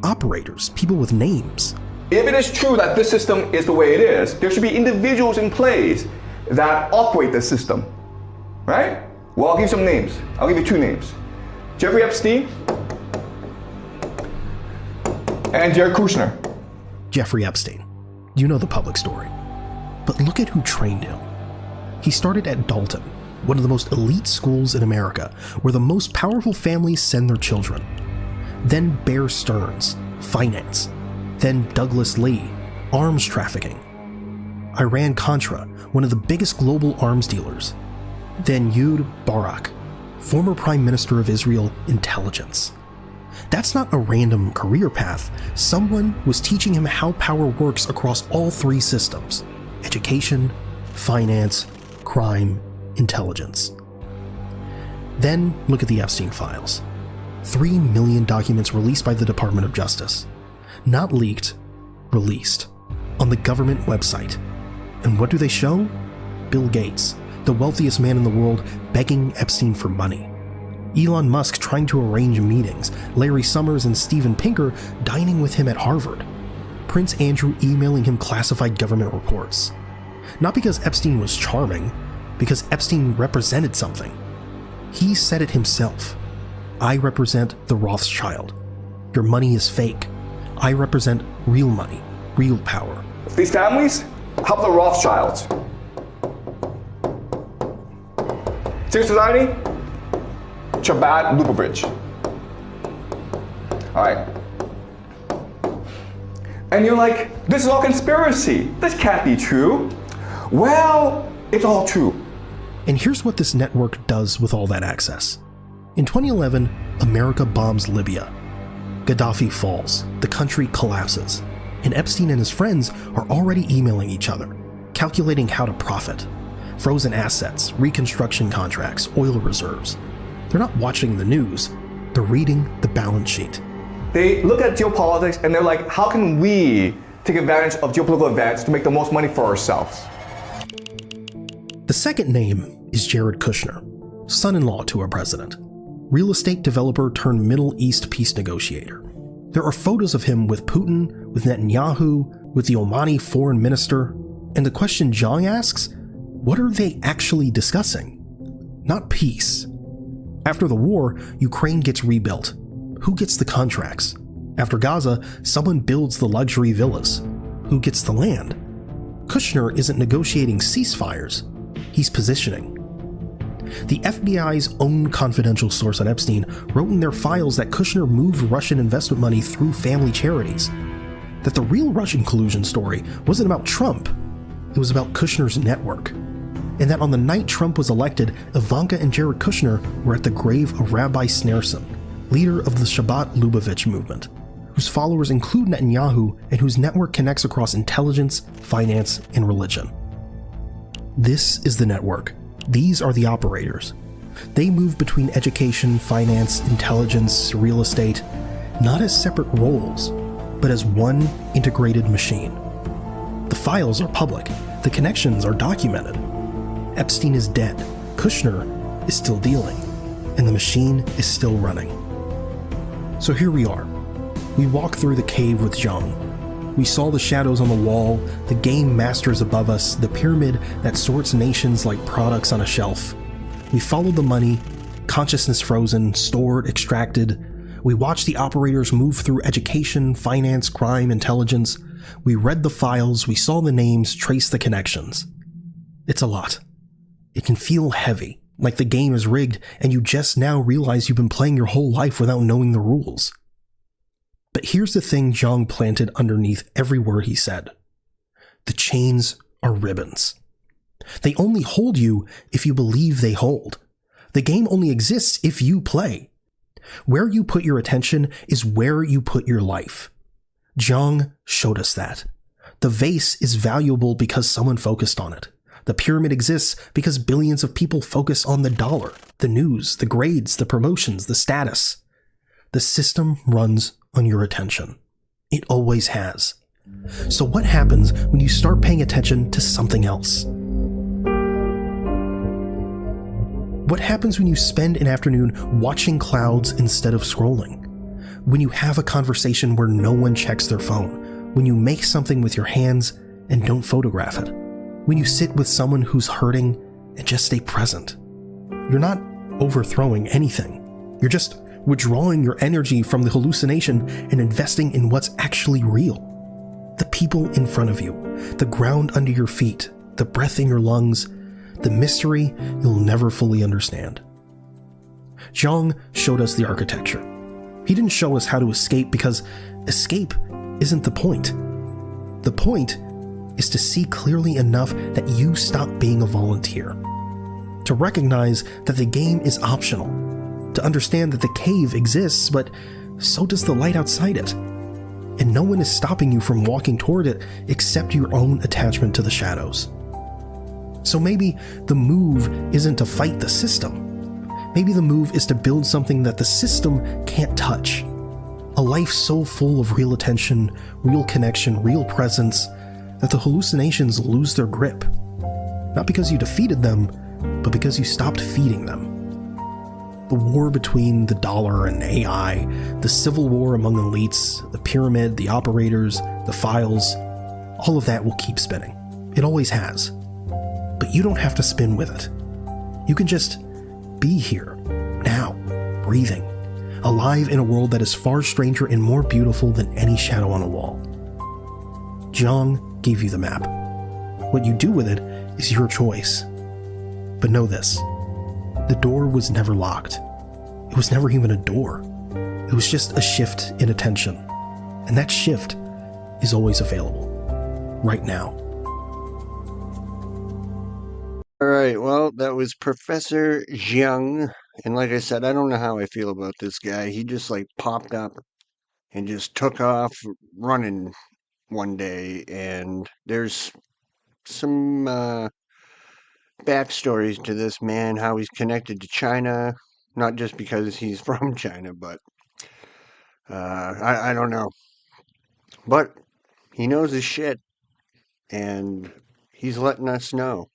Operators, people with names. If it is true that this system is the way it is, there should be individuals in place that operate the system, right? Well, I'll give you some names. I'll give you two names. Jeffrey Epstein and Jared Kushner. Jeffrey Epstein. You know the public story. But look at who trained him. He started at Dalton, one of the most elite schools in America, where the most powerful families send their children. Then Bear Stearns, finance. Then Douglas Lee, arms trafficking. Iran-Contra, one of the biggest global arms dealers. Then Ehud Barak, former Prime Minister of Israel, intelligence. That's not a random career path. Someone was teaching him how power works across all three systems: education, finance, crime, intelligence. Then look at the Epstein files. 3 million documents released by the Department of Justice. Not leaked, released. On the government website. And what do they show? Bill Gates, the wealthiest man in the world, begging Epstein for money. Elon Musk trying to arrange meetings. Larry Summers and Steven Pinker dining with him at Harvard. Prince Andrew emailing him classified government reports. Not because Epstein was charming, because Epstein represented something. He said it himself. I represent the Rothschild. Your money is fake. I represent real money, real power. These families help the Rothschilds. Secret Society, Chabad Lubavitch. All right. And you're like, this is all conspiracy. This can't be true. Well, it's all true. And here's what this network does with all that access. In 2011, America bombs Libya. Gaddafi falls, the country collapses, and Epstein and his friends are already emailing each other, calculating how to profit. Frozen assets, reconstruction contracts, oil reserves. They're not watching the news, they're reading the balance sheet. They look at geopolitics and they're like, how can we take advantage of geopolitical events to make the most money for ourselves? The second name is Jared Kushner, son-in-law to our president. Real estate developer turned Middle East peace negotiator. There are photos of him with Putin, with Netanyahu, with the Omani foreign minister, and the question Jiang asks, what are they actually discussing? Not peace. After the war, Ukraine gets rebuilt. Who gets the contracts? After Gaza, someone builds the luxury villas. Who gets the land? Kushner isn't negotiating ceasefires, he's positioning. The FBI's own confidential source on Epstein wrote in their files that Kushner moved Russian investment money through family charities. That the real Russian collusion story wasn't about Trump, it was about Kushner's network. And that on the night Trump was elected, Ivanka and Jared Kushner were at the grave of Rabbi Sneerson, leader of the Shabbat Lubavitch movement, whose followers include Netanyahu and whose network connects across intelligence, finance, and religion. This is the network. These are the operators. They move between education, finance, intelligence, real estate, not as separate roles, but as one integrated machine. The files are public. The connections are documented. Epstein is dead. Kushner is still dealing. And the machine is still running. So here we are. We walk through the cave with Zhang. We saw the shadows on the wall, the game masters above us, the pyramid that sorts nations like products on a shelf. We followed the money, consciousness frozen, stored, extracted. We watched the operators move through education, finance, crime, intelligence. We read the files, we saw the names, traced the connections. It's a lot. It can feel heavy, like the game is rigged and you just now realize you've been playing your whole life without knowing the rules. But here's the thing Zhang planted underneath every word he said. The chains are ribbons. They only hold you if you believe they hold. The game only exists if you play. Where you put your attention is where you put your life. Zhang showed us that. The vase is valuable because someone focused on it. The pyramid exists because billions of people focus on the dollar, the news, the grades, the promotions, the status. The system runs on your attention. It always has. So what happens when you start paying attention to something else? What happens when you spend an afternoon watching clouds instead of scrolling? When you have a conversation where no one checks their phone? When you make something with your hands and don't photograph it? When you sit with someone who's hurting and just stay present? You're not overthrowing anything. You're just withdrawing your energy from the hallucination and investing in what's actually real. The people in front of you, the ground under your feet, the breath in your lungs, the mystery you'll never fully understand. Zhang showed us the architecture. He didn't show us how to escape because escape isn't the point. The point is to see clearly enough that you stop being a volunteer. To recognize that the game is optional. To understand that the cave exists, but so does the light outside it. And no one is stopping you from walking toward it except your own attachment to the shadows. So maybe the move isn't to fight the system. Maybe the move is to build something that the system can't touch. A life so full of real attention, real connection, real presence, that the hallucinations lose their grip. Not because you defeated them, but because you stopped feeding them. The war between the dollar and AI, the civil war among elites, the pyramid, the operators, the files, all of that will keep spinning. It always has. But you don't have to spin with it. You can just be here, now, breathing, alive in a world that is far stranger and more beautiful than any shadow on a wall. Zhang gave you the map. What you do with it is your choice. But know this, the door was never locked. It was never even a door. It was just a shift in attention. And that shift is always available. Right now. All right, well, that was Professor Jiang. And like I said, I don't know how I feel about this guy. He just like popped up and just took off running one day. And there's some backstories to this man, how he's connected to China, not just because he's from China, but I don't know. But he knows his shit, and he's letting us know.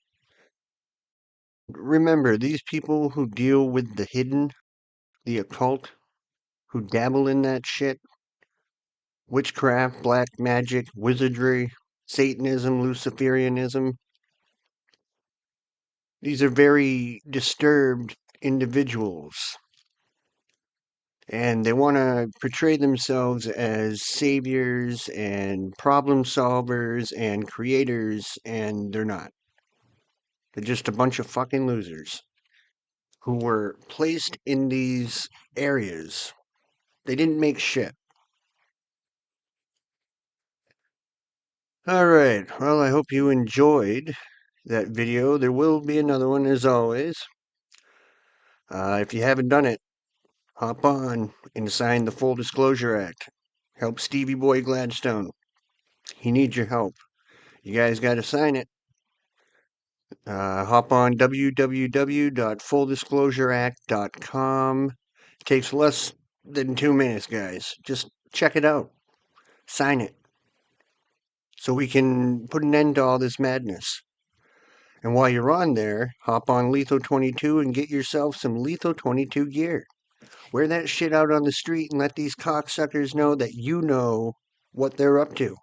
Remember, these people who deal with the hidden, the occult, who dabble in that shit, witchcraft, black magic, wizardry, Satanism, Luciferianism, these are very disturbed individuals. And they want to portray themselves as saviors and problem solvers and creators, and they're not. They're just a bunch of fucking losers who were placed in these areas. They didn't make shit. Alright, well, I hope you enjoyed that video. There will be another one, as always. If you haven't done it, hop on and sign the Full Disclosure Act. Help Stevie Boy Gladstone. He needs your help. You guys got to sign it. Hop on www.fulldisclosureact.com. Takes less than 2 minutes, guys. Just check it out. Sign it. So we can put an end to all this madness. And while you're on there, hop on Letho 22 and get yourself some Letho 22 gear. Wear that shit out on the street and let these cocksuckers know that you know what they're up to.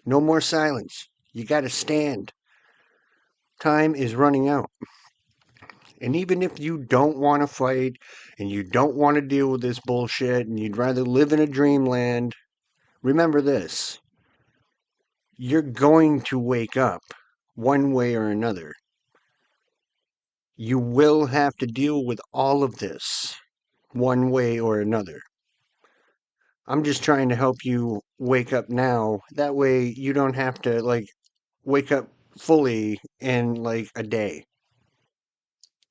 No more silence. You gotta stand. Time is running out. And even if you don't want to fight and you don't want to deal with this bullshit and you'd rather live in a dreamland, remember this. You're going to wake up one way or another. You will have to deal with all of this one way or another. I'm just trying to help you wake up now. That way you don't have to wake up fully in a day.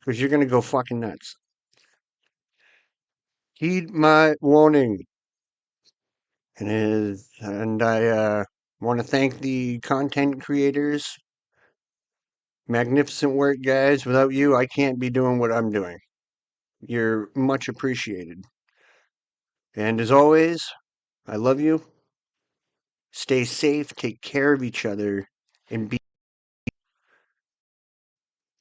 Because you're going to go fucking nuts. Heed my warning. And I want to thank the content creators. Magnificent work, guys. Without you, I can't be doing what I'm doing. You're much appreciated. And as always, I love you. Stay safe, take care of each other, and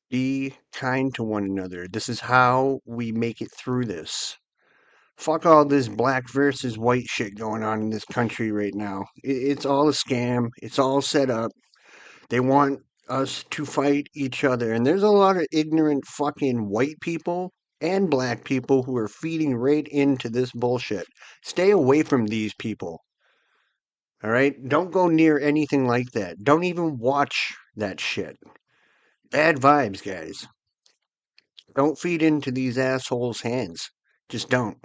be kind to one another. This is how we make it through this. Fuck all this black versus white shit going on in this country right now. It's all a scam. It's all set up. They want us to fight each other. And there's a lot of ignorant fucking white people and black people who are feeding right into this bullshit. Stay away from these people. All right? Don't go near anything like that. Don't even watch that shit. Bad vibes, guys. Don't feed into these assholes' hands. Just don't.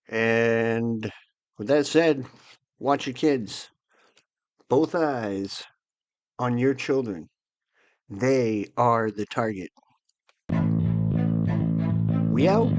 And with that said, watch your kids. Both eyes on your children. They are the target. We out.